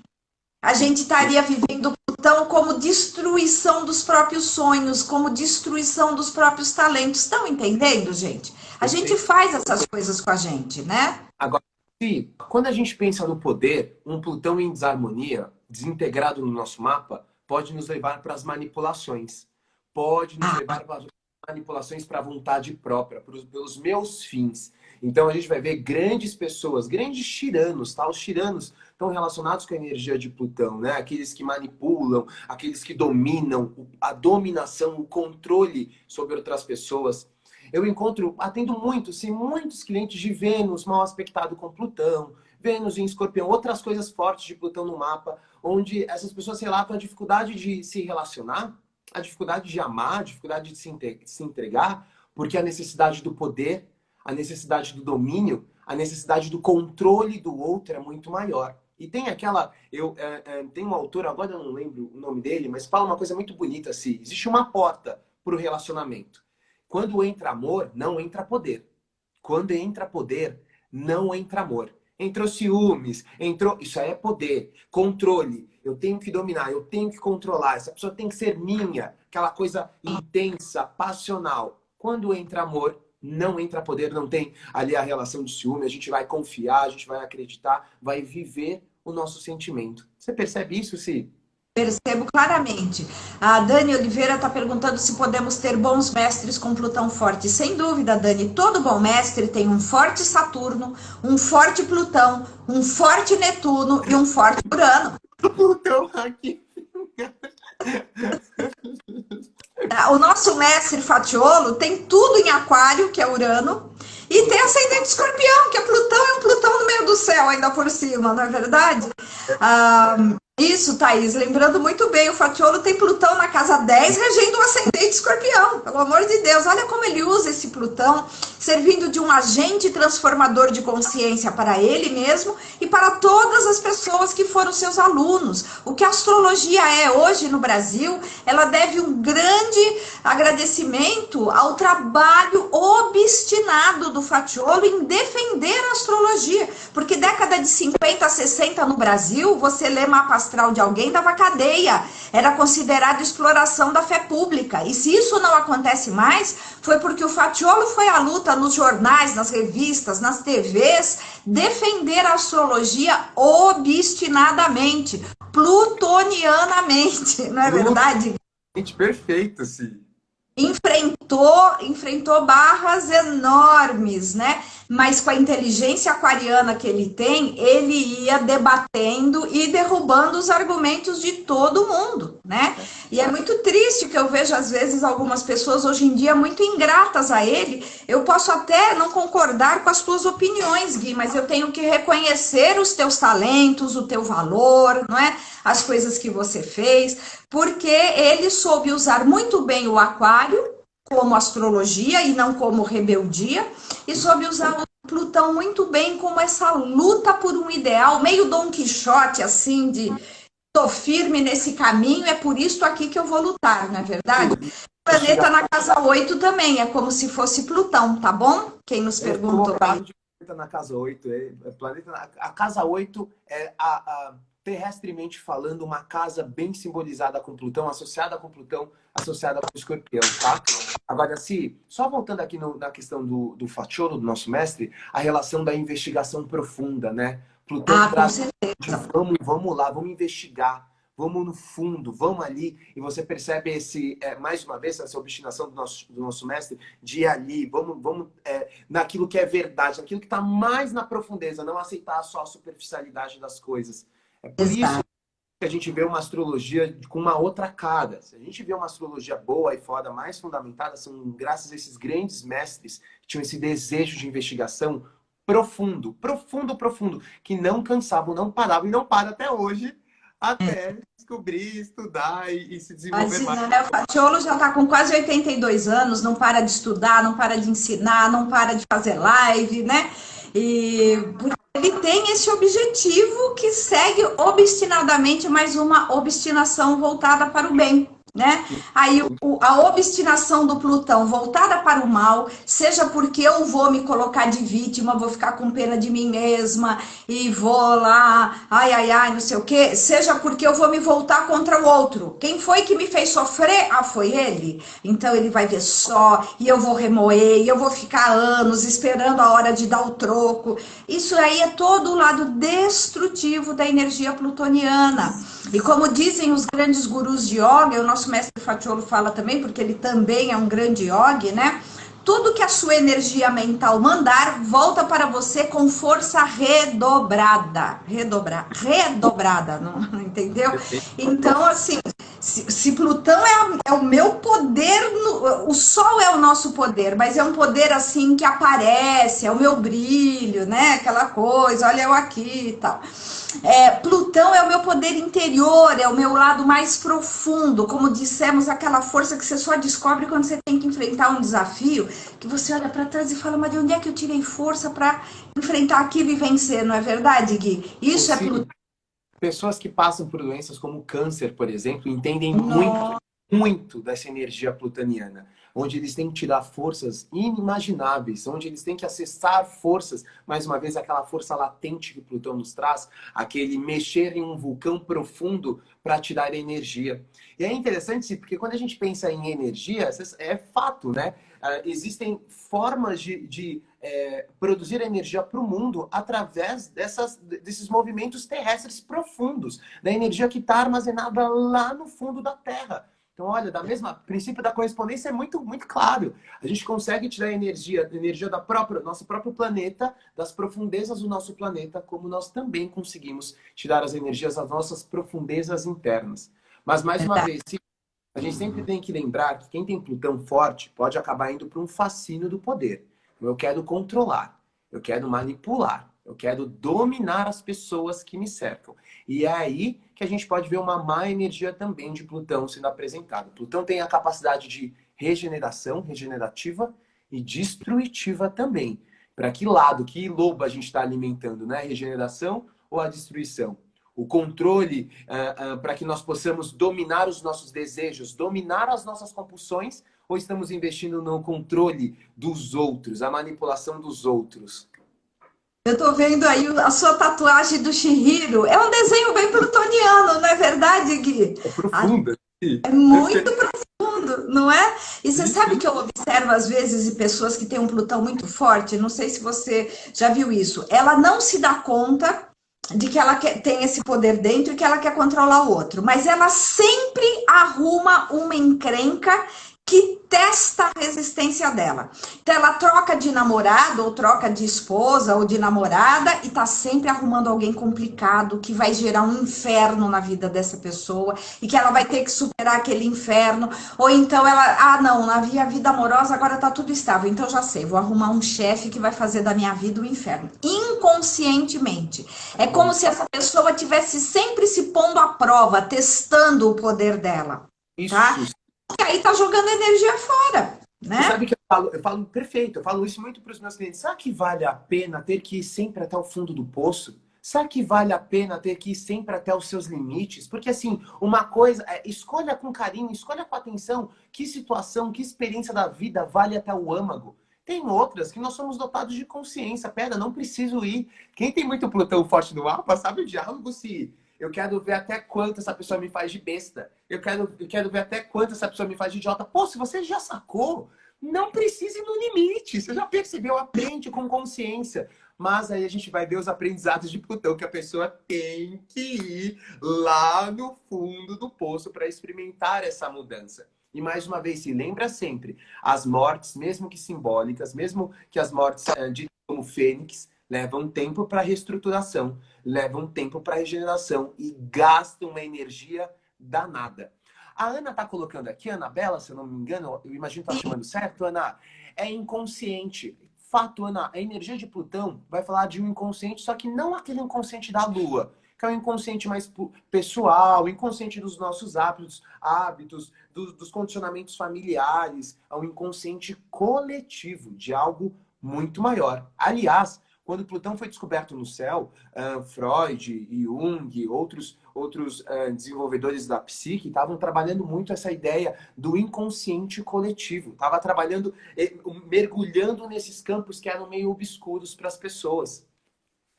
A gente estaria vivendo Plutão como destruição dos próprios sonhos, como destruição dos próprios talentos. Estão entendendo, gente? A gente faz essas coisas com a gente, né? Agora, se quando a gente pensa no poder, um Plutão em desarmonia, desintegrado no nosso mapa, pode nos levar para as manipulações. Pode nos levar para as manipulações para a vontade própria, pelos meus fins. Então a gente vai ver grandes pessoas, grandes tiranos, tá? Os tiranos estão relacionados com a energia de Plutão, né? Aqueles que manipulam, aqueles que dominam, a dominação, o controle sobre outras pessoas. Eu atendo muito, sim, muitos clientes de Vênus mal aspectado com Plutão, Vênus em Escorpião, outras coisas fortes de Plutão no mapa, onde essas pessoas relatam a dificuldade de se relacionar, a dificuldade de amar, a dificuldade de se entregar, porque a necessidade do poder, a necessidade do domínio, a necessidade do controle do outro é muito maior. E tem tem um autor, agora eu não lembro o nome dele, mas fala uma coisa muito bonita assim, existe uma porta para o relacionamento. Quando entra amor, não entra poder. Quando entra poder, não entra amor. Entrou ciúmes, entrou... Isso aí é poder, controle. Eu tenho que dominar, eu tenho que controlar. Essa pessoa tem que ser minha. Aquela coisa intensa, passional. Quando entra amor, não entra poder, não tem ali a relação de ciúme. A gente vai confiar, a gente vai acreditar, vai viver o nosso sentimento. Você percebe isso, Si? Percebo claramente. A Dani Oliveira está perguntando se podemos ter bons mestres com Plutão forte. Sem dúvida, Dani, todo bom mestre tem um forte Saturno, um forte Plutão, um forte Netuno e um forte Urano. Plutão aqui. O nosso mestre Fatiolo tem tudo em Aquário, que é Urano, e tem ascendente Escorpião, que é Plutão, e um Plutão no meio do céu ainda por cima, não é verdade? Isso, Thaís, lembrando muito bem, o Fatiolo tem Plutão na casa 10, regendo o ascendente Escorpião, pelo amor de Deus, olha como ele usa esse Plutão, servindo de um agente transformador de consciência para ele mesmo e para todas as pessoas que foram seus alunos. O que a astrologia é hoje no Brasil, ela deve um grande agradecimento ao trabalho obstinado do Fatiolo em defender a astrologia, porque década de 50, 60 no Brasil, você lê mapa astral de alguém, dava cadeia, era considerado exploração da fé pública, e se isso não acontece mais, foi porque o Fatiolo foi à luta nos jornais, nas revistas, nas TVs, defender a astrologia obstinadamente, plutonianamente, não é verdade? Gente, perfeito, Si. Enfrentou barras enormes, né? Mas com a inteligência aquariana que ele tem, ele ia debatendo e derrubando os argumentos de todo mundo, né? E é muito triste que eu vejo, às vezes, algumas pessoas hoje em dia muito ingratas a ele. Eu posso até não concordar com as tuas opiniões, Gui, mas eu tenho que reconhecer os teus talentos, o teu valor, não é? As coisas que você fez, porque ele soube usar muito bem o aquário como astrologia e não como rebeldia, e soube usar o Plutão muito bem como essa luta por um ideal, meio Dom Quixote, assim, de tô firme nesse caminho, é por isso aqui que eu vou lutar, não é verdade? O planeta na casa 8 também, é como se fosse Plutão, tá bom? Quem nos perguntou aí. De planeta na casa 8, a casa 8 é terrestremente falando, uma casa bem simbolizada com Plutão, associada com Plutão, associada com Escorpião, tá? Agora, se só voltando aqui na questão do Fatiolo, do nosso mestre, a relação da investigação profunda, né? Plutão traz de vamos lá, vamos investigar, vamos no fundo, vamos ali, e você percebe mais uma vez, essa obstinação do nosso mestre de ir ali, vamos naquilo que é verdade, naquilo que está mais na profundeza, não aceitar só a superficialidade das coisas. É por isso que a gente vê uma astrologia com uma outra cara. Se a gente vê uma astrologia boa e foda, mais fundamentada, são graças a esses grandes mestres que tinham esse desejo de investigação profundo, profundo, profundo, que não cansavam, não paravam e não param até hoje, até descobrir, estudar e se desenvolver mais. Né? O Fatiolo já está com quase 82 anos, não para de estudar, não para de ensinar, não para de fazer live, né? E ele tem esse objetivo que segue obstinadamente, mais uma obstinação voltada para o bem, né? Aí a obstinação do Plutão voltada para o mal, seja porque eu vou me colocar de vítima, vou ficar com pena de mim mesma e vou lá, ai, ai, ai, não sei o quê, seja porque eu vou me voltar contra o outro. Quem foi que me fez sofrer? Ah, foi ele. Então ele vai ver só, e eu vou remoer, e eu vou ficar anos esperando a hora de dar o troco. Isso aí é todo o lado destrutivo da energia plutoniana. E como dizem os grandes gurus de yoga, o nosso mestre Fatiolo fala também, porque ele também é um grande yogi, né? Tudo que a sua energia mental mandar, volta para você com força redobrada. Redobrada, não entendeu? Então, assim, se Plutão é o meu poder, o Sol é o nosso poder, mas é um poder assim que aparece, é o meu brilho, né? Aquela coisa, olha eu aqui e tal. Plutão é o meu poder interior, é o meu lado mais profundo, como dissemos, aquela força que você só descobre quando você tem que enfrentar um desafio, que você olha para trás e fala, mas de onde é que eu tirei força para enfrentar aquilo e vencer, não é verdade, Gui? Isso é Plutão. Pessoas que passam por doenças como câncer, por exemplo, entendem muito, muito dessa energia plutoniana. onde eles têm que tirar forças inimagináveis, onde eles têm que acessar forças, mais uma vez, aquela força latente que Plutão nos traz, aquele mexer em um vulcão profundo para tirar energia. E é interessante, porque quando a gente pensa em energia, é fato, né? Existem formas de produzir energia para o mundo através desses movimentos terrestres profundos, da energia que está armazenada lá no fundo da Terra. Então, olha, o princípio da correspondência é muito, muito claro. A gente consegue tirar energia nosso próprio planeta, das profundezas do nosso planeta, como nós também conseguimos tirar as energias das nossas profundezas internas. Mas, mais uma vez, a gente sempre tem que lembrar que quem tem Plutão forte pode acabar indo para um fascínio do poder. Eu quero controlar, eu quero manipular, eu quero dominar as pessoas que me cercam. E é aí que a gente pode ver uma má energia também de Plutão sendo apresentada. Plutão tem a capacidade de regeneração, regenerativa e destruitiva também. Para que lado, que lobo a gente está alimentando, né? A regeneração ou a destruição? O controle para que nós possamos dominar os nossos desejos, dominar as nossas compulsões, ou estamos investindo no controle dos outros, a manipulação dos outros? Eu tô vendo aí a sua tatuagem do Chihiro. É um desenho bem plutoniano, não é verdade, Gui? É profunda. É muito profundo, não é? E você sabe que eu observo às vezes em pessoas que têm um Plutão muito forte, não sei se você já viu isso, ela não se dá conta de que ela tem esse poder dentro e que ela quer controlar o outro, mas ela sempre arruma uma encrenca que testa a resistência dela. Então ela troca de namorado, ou troca de esposa, ou de namorada, e tá sempre arrumando alguém complicado, que vai gerar um inferno na vida dessa pessoa, e que ela vai ter que superar aquele inferno, ou então ela, não, na minha vida amorosa agora tá tudo estável, então já sei, vou arrumar um chefe que vai fazer da minha vida um inferno. Inconscientemente. É como se essa pessoa tivesse sempre se pondo à prova, testando o poder dela, tá? Isso. E aí tá jogando energia fora, né? Você sabe que eu falo perfeito, eu falo isso muito para os meus clientes. Será que vale a pena ter que ir sempre até o fundo do poço? Será que vale a pena ter que ir sempre até os seus limites? Porque assim, uma coisa, escolha com carinho, escolha com atenção que situação, que experiência da vida vale até o âmago. Tem outras que nós somos dotados de consciência. Pera, não preciso ir. Quem tem muito Plutão forte no mapa sabe o diálogo se... Eu quero ver até quanto essa pessoa me faz de besta. Eu quero ver até quanto essa pessoa me faz de idiota. Pô, se você já sacou, não precisa ir no limite. Você já percebeu, aprende com consciência. Mas aí a gente vai ver os aprendizados de Plutão, que a pessoa tem que ir lá no fundo do poço para experimentar essa mudança. E mais uma vez, se lembra sempre, as mortes, mesmo que simbólicas, mesmo que as mortes ditas como fênix, levam tempo para reestruturação, levam tempo para regeneração e gastam uma energia danada. A Ana está colocando aqui, a Anabela, se eu não me engano, eu imagino que está chamando certo, Ana, é inconsciente. Fato, Ana, a energia de Plutão vai falar de um inconsciente, só que não aquele inconsciente da Lua, que é um inconsciente mais pessoal, inconsciente dos nossos hábitos, dos condicionamentos familiares, é um inconsciente coletivo, de algo muito maior. Aliás, quando Plutão foi descoberto no céu, Freud, Jung, outros desenvolvedores da psique estavam trabalhando muito essa ideia do inconsciente coletivo. Estava trabalhando, mergulhando nesses campos que eram meio obscuros para as pessoas.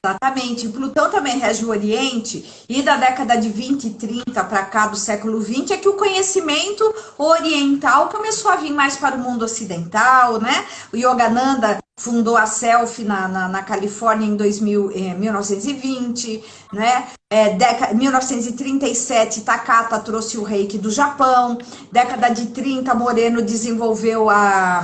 Exatamente. Plutão também rege o Oriente, e da década de 20 e 30 para cá do século 20 é que o conhecimento oriental começou a vir mais para o mundo ocidental, né? O Yogananda fundou a Selfie na Califórnia em 1920, né? 1937, Takata trouxe o Reiki do Japão. Década de 30, Moreno desenvolveu a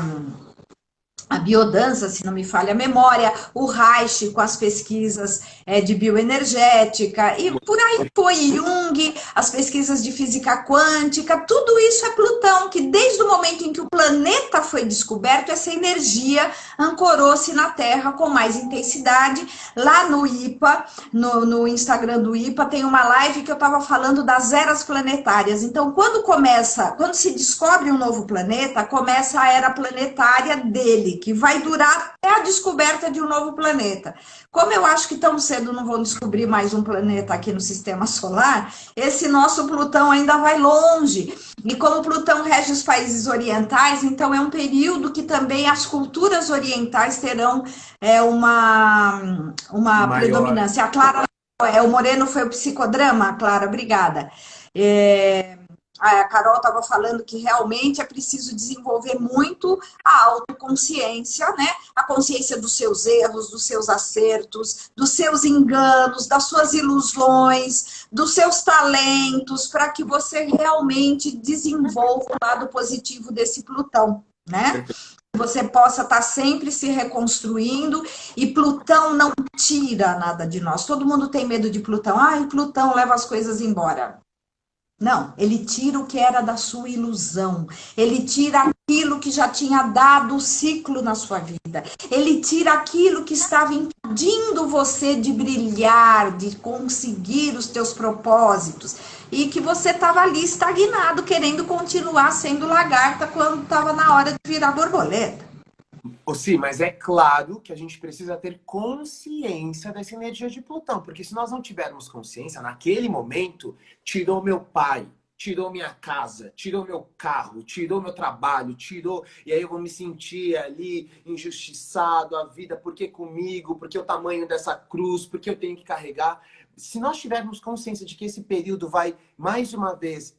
biodança, se não me falha a memória, o Reich com as pesquisas de bioenergética, e por aí foi Jung, as pesquisas de física quântica, tudo isso é Plutão, que desde o momento em que o planeta foi descoberto, essa energia ancorou-se na Terra com mais intensidade. Lá no IPA, no Instagram do IPA, tem uma live que eu estava falando das eras planetárias. Então, quando se descobre um novo planeta, começa a era planetária dele, que vai durar até a descoberta de um novo planeta. Como eu acho que estamos cedo não vão descobrir mais um planeta aqui no sistema solar, esse nosso Plutão ainda vai longe. E como Plutão rege os países orientais, então é um período que também as culturas orientais terão uma Maior. predominância. A Clara, o Moreno foi o psicodrama, Clara, obrigada. A Carol estava falando que realmente é preciso desenvolver muito a autoconsciência, né? A consciência dos seus erros, dos seus acertos, dos seus enganos, das suas ilusões, dos seus talentos, para que você realmente desenvolva o lado positivo desse Plutão, né? Você possa estar sempre se reconstruindo, e Plutão não tira nada de nós. Todo mundo tem medo de Plutão. Ai, Plutão leva as coisas embora. Não, ele tira o que era da sua ilusão. Ele tira aquilo que já tinha dado o ciclo na sua vida. Ele tira aquilo que estava impedindo você de brilhar, de conseguir os teus propósitos. E que você estava ali estagnado, querendo continuar sendo lagarta quando estava na hora de virar borboleta. Sim, mas é claro que a gente precisa ter consciência dessa energia de Plutão, porque se nós não tivermos consciência, naquele momento, tirou meu pai, tirou minha casa, tirou meu carro, tirou meu trabalho, tirou... E aí eu vou me sentir ali injustiçado, a vida, por que comigo? Por que o tamanho dessa cruz? Por que eu tenho que carregar? Se nós tivermos consciência de que esse período vai, mais uma vez,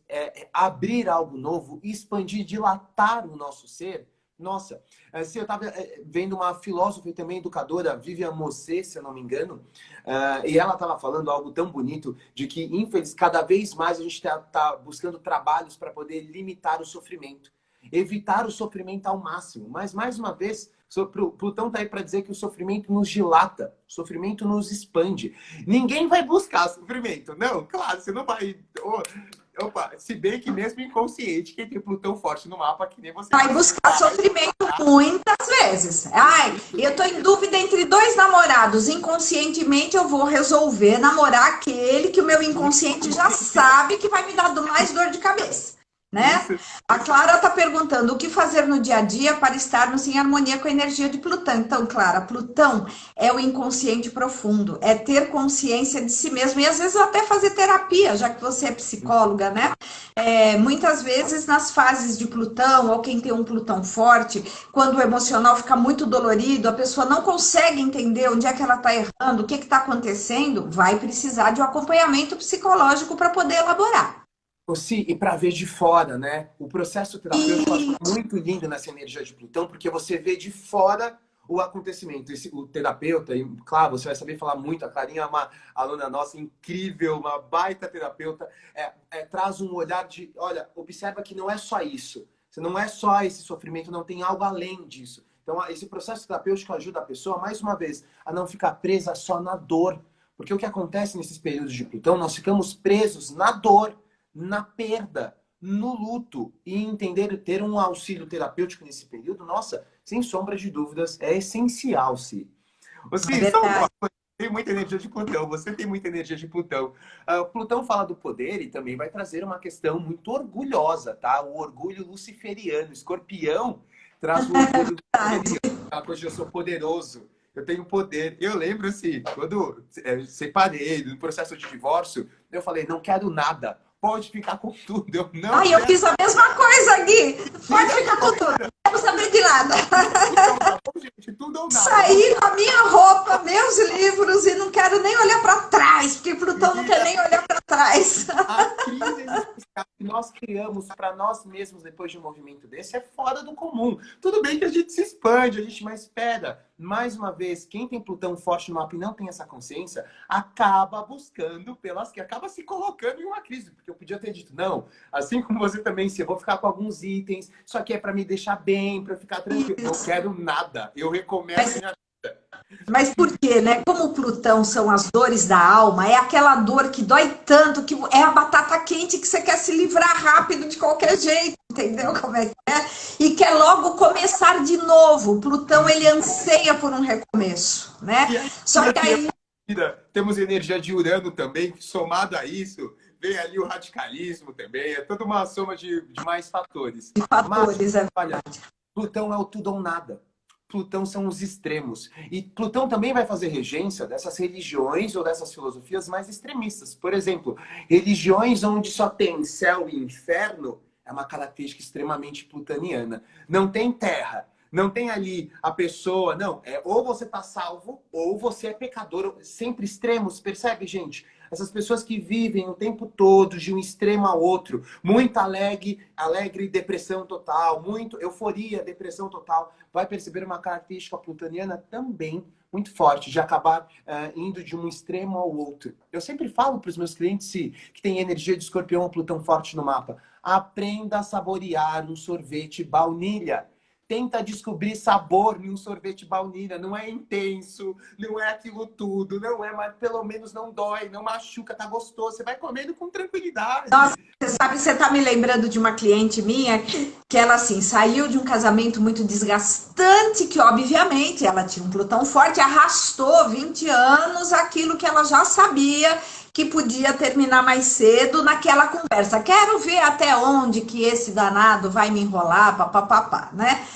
abrir algo novo, expandir, dilatar o nosso ser... Nossa, se eu estava vendo uma filósofa e também educadora, Vivian Mossé, se eu não me engano, e ela estava falando algo tão bonito, de que, infelizmente, cada vez mais a gente tá buscando trabalhos para poder limitar o sofrimento, evitar o sofrimento ao máximo. Mas, mais uma vez, Plutão está aí para dizer que o sofrimento nos dilata, o sofrimento nos expande. Ninguém vai buscar sofrimento, não, claro, você não vai... Opa, se bem que mesmo inconsciente, quem tem Plutão forte no mapa, que nem você... Vai buscar sofrimento muitas vezes. Ai, eu tô em dúvida entre dois namorados. Inconscientemente eu vou resolver namorar aquele que o meu inconsciente já sabe que vai me dar mais dor de cabeça, né? A Clara está perguntando o que fazer no dia a dia para estarmos em harmonia com a energia de Plutão. Então, Clara, Plutão é o inconsciente profundo, é ter consciência de si mesmo, e às vezes até fazer terapia, já que você é psicóloga, né? Muitas vezes nas fases de Plutão, ou quem tem um Plutão forte, quando o emocional fica muito dolorido, a pessoa não consegue entender onde é que ela está errando, o que está acontecendo, vai precisar de um acompanhamento psicológico para poder elaborar. Sim, e para ver de fora, né? O processo terapêutico eu acho muito lindo nessa energia de Plutão, porque você vê de fora o acontecimento. O terapeuta, e claro, você vai saber falar muito, a Clarinha é uma aluna nossa incrível, uma baita terapeuta, traz um olhar de, olha, observa que não é só isso, não é só esse sofrimento, não tem algo além disso. Então, esse processo terapêutico ajuda a pessoa, mais uma vez, a não ficar presa só na dor. Porque o que acontece nesses períodos de Plutão, nós ficamos presos na dor, na perda, no luto, e entender, ter um auxílio terapêutico nesse período, nossa, sem sombra de dúvidas, é essencial, Si. Si, só uma coisa, tem muita energia de Plutão, você tem muita energia de Plutão. Plutão fala do poder e também vai trazer uma questão muito orgulhosa, tá? O orgulho luciferiano, Escorpião traz o orgulho luciferiano, aquela coisa de eu sou poderoso, eu tenho poder. Eu lembro, assim, quando separei, no processo de divórcio, eu falei, não quero nada. Pode ficar com tudo. Eu não Ai, eu fiz a mesma coisa, Gui. Pode ficar com tudo. Não quero saber de nada. Gente, tudo ou nada. Saí com a minha roupa, meus livros, e não quero nem olhar para trás, porque Plutão não quer nem olhar para trás. A crise existencial que nós criamos para nós mesmos depois de um movimento desse é fora do comum. Tudo bem que a gente se expande, mas espera. Mais uma vez, quem tem Plutão forte no mapa e não tem essa consciência, acaba buscando acaba se colocando em uma crise. Porque eu podia ter dito, não, assim como você também, se eu vou ficar com alguns itens, isso aqui é para me deixar bem, para ficar tranquilo. Eu não quero nada. Eu recomeço minha vida. Mas por quê, né? Como Plutão são as dores da alma, é aquela dor que dói tanto, que é a batata quente que você quer se livrar rápido de qualquer jeito, entendeu como é que é? E quer logo começar de novo. Plutão, ele anseia por um recomeço, né? Só que aí... Temos energia de Urano também, somado a isso, vem ali o radicalismo também, é toda uma soma de mais fatores. De fatores, Mas, olha, Plutão é o tudo ou nada. Plutão são os extremos. E Plutão também vai fazer regência dessas religiões ou dessas filosofias mais extremistas. Por exemplo, religiões onde só tem céu e inferno é uma característica extremamente plutoniana. Não tem terra. Não tem ali a pessoa, não, ou você tá salvo, ou você é pecador, sempre extremos, percebe, gente? Essas pessoas que vivem o tempo todo de um extremo ao outro, muito alegre, depressão total, muito euforia, depressão total, vai perceber uma característica plutoniana também muito forte, de acabar indo de um extremo ao outro. Eu sempre falo para os meus clientes que tem energia de escorpião ou Plutão forte no mapa, aprenda a saborear um sorvete baunilha. Tenta descobrir sabor em um sorvete baunilha. Não é intenso, não é aquilo tudo, não é, mas pelo menos não dói, não machuca, tá gostoso. Você vai comendo com tranquilidade. Nossa, você sabe, você tá me lembrando de uma cliente minha que ela, assim, saiu de um casamento muito desgastante, que obviamente ela tinha um Plutão forte, arrastou 20 anos aquilo que ela já sabia que podia terminar mais cedo naquela conversa. Quero ver até onde que esse danado vai me enrolar, papapá, né?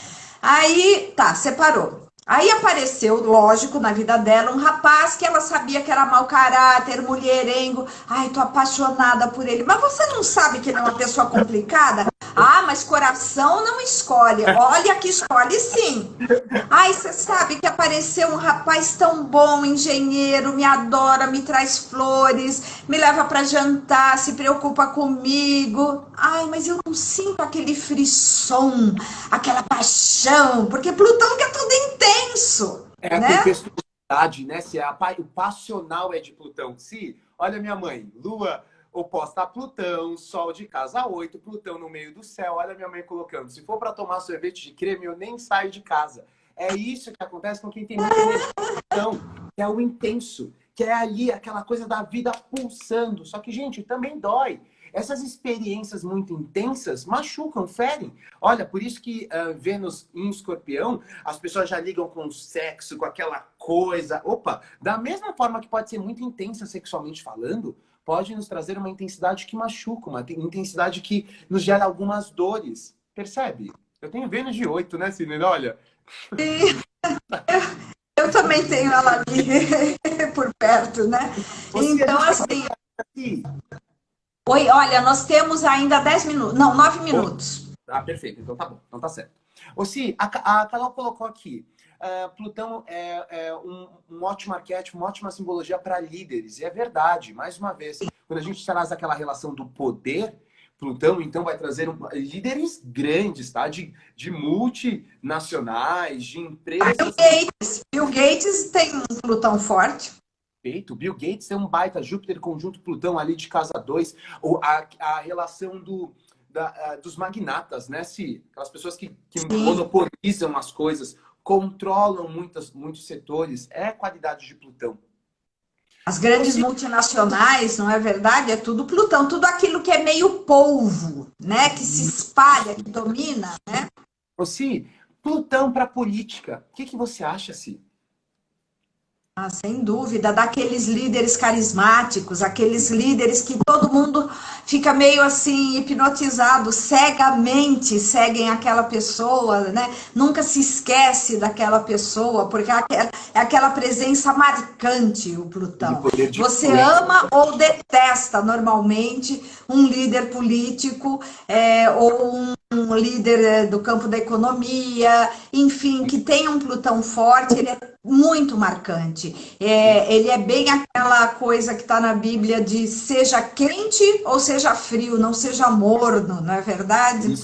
Aí, tá, separou. Aí apareceu, lógico, na vida dela, um rapaz que ela sabia que era mau caráter, mulherengo. Ai, tô apaixonada por ele. Mas você não sabe que ele é uma pessoa complicada? Ah, mas coração não escolhe. Olha que escolhe sim. Ai, você sabe que apareceu um rapaz tão bom, engenheiro, me adora, me traz flores, me leva para jantar, se preocupa comigo. Ai, mas eu não sinto aquele frisson, aquela paixão, porque Plutão que é tudo intenso, É a né? tempestuosidade, né? Se o passional é de Plutão. Se, olha minha mãe, Lua oposta a Plutão, Sol de casa 8, Plutão no meio do céu. Olha minha mãe colocando. Se for para tomar sorvete de creme, eu nem saio de casa. É isso que acontece com quem tem muita energia de Plutão, que é o intenso, que é ali aquela coisa da vida pulsando. Só que, gente, também dói. Essas experiências muito intensas machucam, ferem. Olha, por isso que Vênus em Escorpião, as pessoas já ligam com o sexo, com aquela coisa. Opa, da mesma forma que pode ser muito intensa sexualmente falando, pode nos trazer uma intensidade que machuca, uma intensidade que nos gera algumas dores. Percebe? Eu tenho Vênus de 8, né, Cine? Olha. Eu também tenho ela ali por perto, né? Você, a Então, gente tem assim, aqui. oi, olha, nós temos ainda 10 minutos, não, 9 Oh, minutos. ah, perfeito. Então tá bom. Então tá certo. Ô, Si, a Carol colocou aqui. Plutão é um ótimo arquétipo, uma ótima simbologia para líderes. E é verdade, mais uma vez, quando a gente traz aquela relação do poder, Plutão, então, vai trazer líderes grandes, tá? De multinacionais, de empresas. Bill Gates tem um Plutão forte. Perfeito. Bill Gates tem um baita Júpiter conjunto Plutão ali de casa 2. A relação dos magnatas, né? Se aquelas pessoas que Sim. monopolizam as coisas, controlam muitos setores, é qualidade de Plutão. As grandes Você, multinacionais, não é verdade? É tudo Plutão, tudo aquilo que é meio polvo, né? Que se espalha, que domina, né? você Plutão para política. O que você acha, Si? Ah, sem dúvida, daqueles líderes carismáticos, aqueles líderes que todo mundo fica meio assim hipnotizado, cegamente seguem aquela pessoa, né? Nunca se esquece daquela pessoa, porque é aquela presença marcante, o De Plutão. poder de Você influência. ama ou detesta normalmente um líder político ou um líder do campo da economia, enfim, que tem um Plutão forte, ele é muito marcante. Ele é bem aquela coisa que está na Bíblia de seja quente ou seja frio, não seja morno, não é verdade?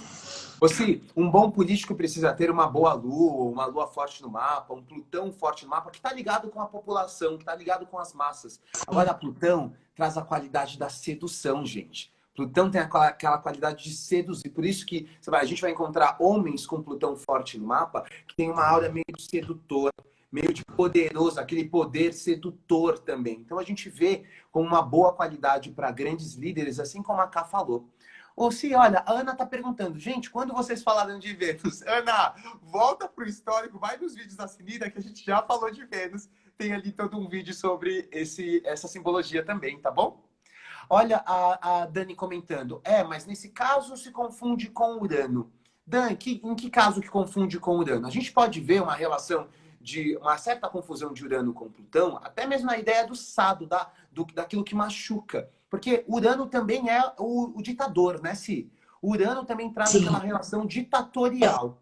Você, um bom político precisa ter uma boa lua, uma lua forte no mapa, um Plutão forte no mapa, que está ligado com a população, que está ligado com as massas. Agora, Plutão traz a qualidade da sedução, gente. Plutão tem aquela qualidade de seduzir. Por isso que a gente vai encontrar homens com Plutão forte no mapa, que tem uma aura meio de sedutor, meio de poderoso, aquele poder sedutor também. Então, a gente vê com uma boa qualidade para grandes líderes, assim como a Ká falou. Ou se, olha, a Ana tá perguntando, gente, quando vocês falaram de Vênus? Ana, volta pro histórico, vai nos vídeos da Sinida, que a gente já falou de Vênus. Tem ali todo um vídeo sobre essa simbologia também, tá bom? Olha a Dani comentando, mas nesse caso se confunde com Urano. Dan, em que caso que confunde com Urano? A gente pode ver uma relação de uma certa confusão de Urano com Plutão, até mesmo na ideia do sado, daquilo que machuca. Porque Urano também é o ditador, né, Si? Urano também traz Sim. aquela relação ditatorial.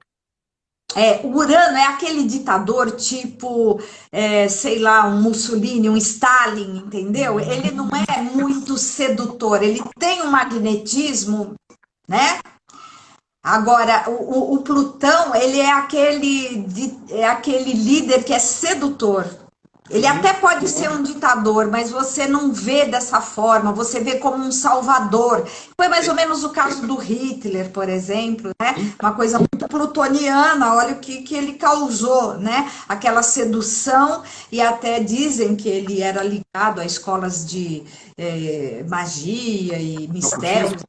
O Urano é aquele ditador tipo, sei lá, um Mussolini, um Stalin, entendeu? Ele não é muito sedutor, ele tem um magnetismo, né? Agora, o Plutão, ele é aquele líder que é sedutor. Ele até pode ser um ditador, mas você não vê dessa forma, você vê como um salvador. Foi mais ou menos o caso do Hitler, por exemplo, né? Uma coisa muito plutoniana, olha o que ele causou, né? Aquela sedução, e até dizem que ele era ligado a escolas de magia e mistérios,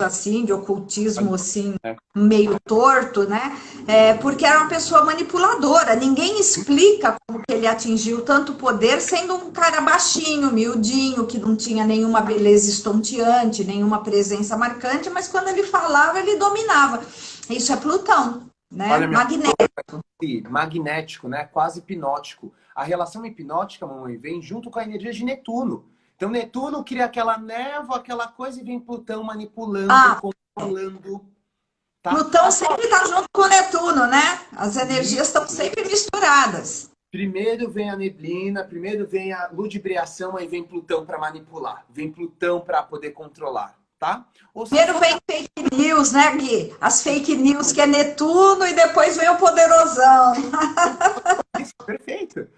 assim, de ocultismo, assim, meio torto, né? Porque era uma pessoa manipuladora. Ninguém explica como que ele atingiu tanto poder, sendo um cara baixinho, miudinho, que não tinha nenhuma beleza estonteante, nenhuma presença marcante, mas quando ele falava, ele dominava. Isso é Plutão, né? Olha, Magnético. magnético, né? Quase hipnótico. A relação hipnótica, mamãe, vem junto com a energia de Netuno. Então, Netuno cria aquela névoa, aquela coisa, e vem Plutão manipulando, controlando. Tá? Plutão sempre está junto com Netuno, né? As energias estão sempre misturadas. Primeiro vem a neblina, primeiro vem a ludibriação, aí vem Plutão para manipular. Vem Plutão para poder controlar, tá? Primeiro vem fake news, né, Gui? As fake news que é Netuno e depois vem o poderosão. Isso, perfeito.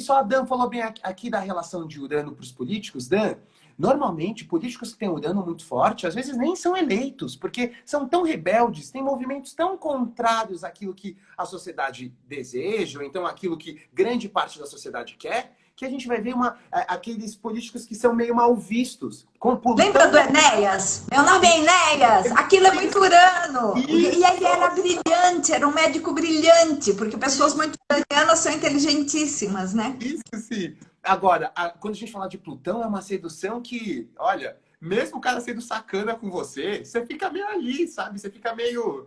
Só a Dan falou bem aqui da relação de Urano para os políticos. Dan, normalmente, políticos que têm Urano muito forte, às vezes nem são eleitos, porque são tão rebeldes, têm movimentos tão contrários àquilo que a sociedade deseja, ou então aquilo que grande parte da sociedade quer, que a gente vai ver aqueles políticos que são meio mal vistos. Lembra do Enéas? Meu nome é Enéas. Aquilo é muito Urano. E ele era brilhante, era um médico brilhante, porque pessoas muito uranianas são inteligentíssimas, né? Isso, sim. Agora, quando a gente fala de Plutão, é uma sedução que, olha, mesmo o cara sendo sacana com você, você fica meio ali, sabe? Você fica meio...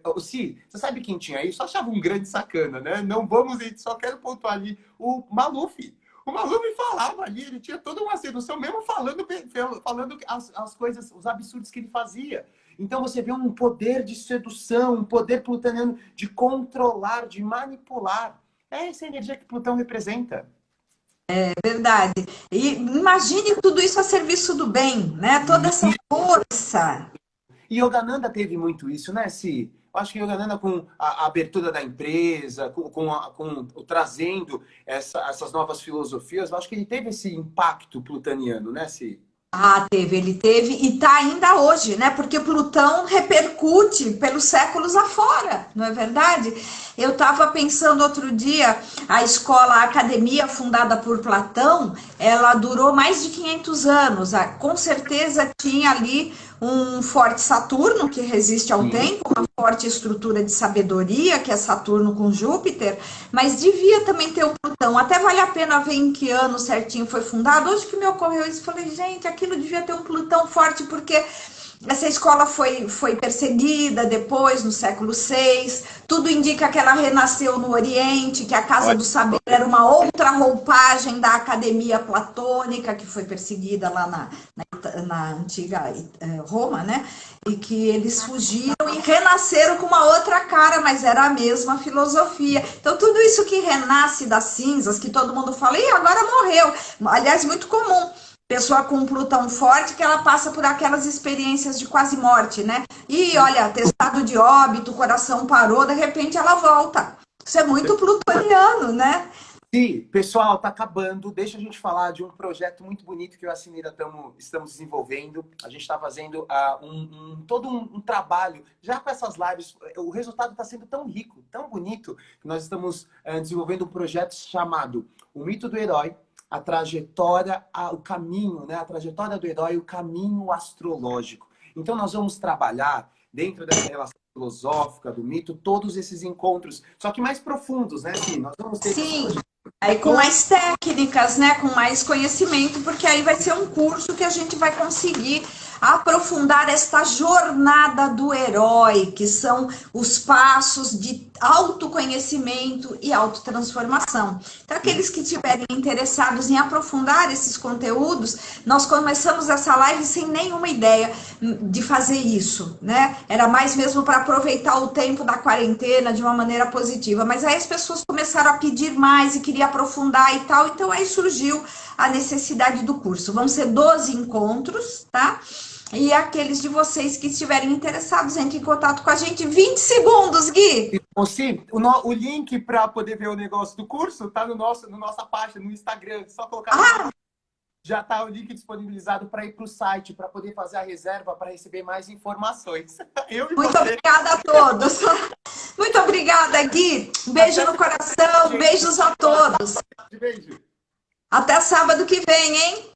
você sabe quem tinha isso? Eu achava um grande sacana, né? Não vamos, só quero pontuar ali o Maluf. O Maluf falava ali, ele tinha toda uma sedução, mesmo falando as coisas, os absurdos que ele fazia. Então você vê um poder de sedução, um poder plutoniano de controlar, de manipular. É essa energia que Plutão representa. É verdade. E imagine tudo isso a serviço do bem, né? Toda essa força. E Yogananda teve muito isso, né, Si? Eu acho que Yogananda, com a abertura da empresa, trazendo essas novas filosofias, eu acho que ele teve esse impacto plutoniano, né, Si? Ele teve e está ainda hoje, né? Porque Plutão repercute pelos séculos afora, não é verdade? Eu estava pensando outro dia, a academia fundada por Platão, ela durou mais de 500 anos. Com certeza tinha ali um forte Saturno, que resiste ao tempo, uma forte estrutura de sabedoria, que é Saturno com Júpiter, mas devia também ter o Plutão. Até vale a pena ver em que ano certinho foi fundado. Hoje que me ocorreu isso, falei, gente, aquilo devia ter um Plutão forte, porque essa escola foi perseguida depois, no século VI. Tudo indica que ela renasceu no Oriente, que a Casa do Saber era uma outra roupagem da Academia Platônica, que foi perseguida lá na antiga Roma, né? E que eles fugiram e renasceram com uma outra cara, mas era a mesma filosofia. Então, tudo isso que renasce das cinzas, que todo mundo fala, e agora morreu. Aliás, muito comum. Pessoa com Plutão forte, que ela passa por aquelas experiências de quase morte, né? E olha, atestado de óbito, o coração parou, de repente ela volta. Isso é muito plutoniano, né? Sim, pessoal, tá acabando. Deixa a gente falar de um projeto muito bonito que eu e a Cineira estamos desenvolvendo. A gente está fazendo todo um trabalho. Já com essas lives, o resultado está sendo tão rico, tão bonito, que nós estamos desenvolvendo um projeto chamado O Mito do Herói, a trajetória, o caminho, né? A trajetória do herói, o caminho astrológico. Então, nós vamos trabalhar dentro dessa relação filosófica do mito, todos esses encontros, só que mais profundos, né? Sim, nós vamos ter... Sim, aí com mais técnicas, né? Com mais conhecimento, porque aí vai ser um curso que a gente vai conseguir aprofundar esta jornada do herói, que são os passos de autoconhecimento e autotransformação. Então, aqueles que estiverem interessados em aprofundar esses conteúdos, nós começamos essa live sem nenhuma ideia de fazer isso, né? Era mais mesmo para aproveitar o tempo da quarentena de uma maneira positiva, mas aí as pessoas começaram a pedir mais e queria aprofundar e tal, então aí surgiu a necessidade do curso. Vão ser 12 encontros, tá? E aqueles de vocês que estiverem interessados, entrem em contato com a gente. 20 segundos, Gui! Sim, o link para poder ver o negócio do curso tá no nossa página, no Instagram. Só colocar já tá o link disponibilizado para ir para o site, para poder fazer a reserva, para receber mais informações. Muito obrigada a todos. Muito obrigada, Gui. Um beijo no coração, beijos a todos. Beijo. Até sábado que vem, hein?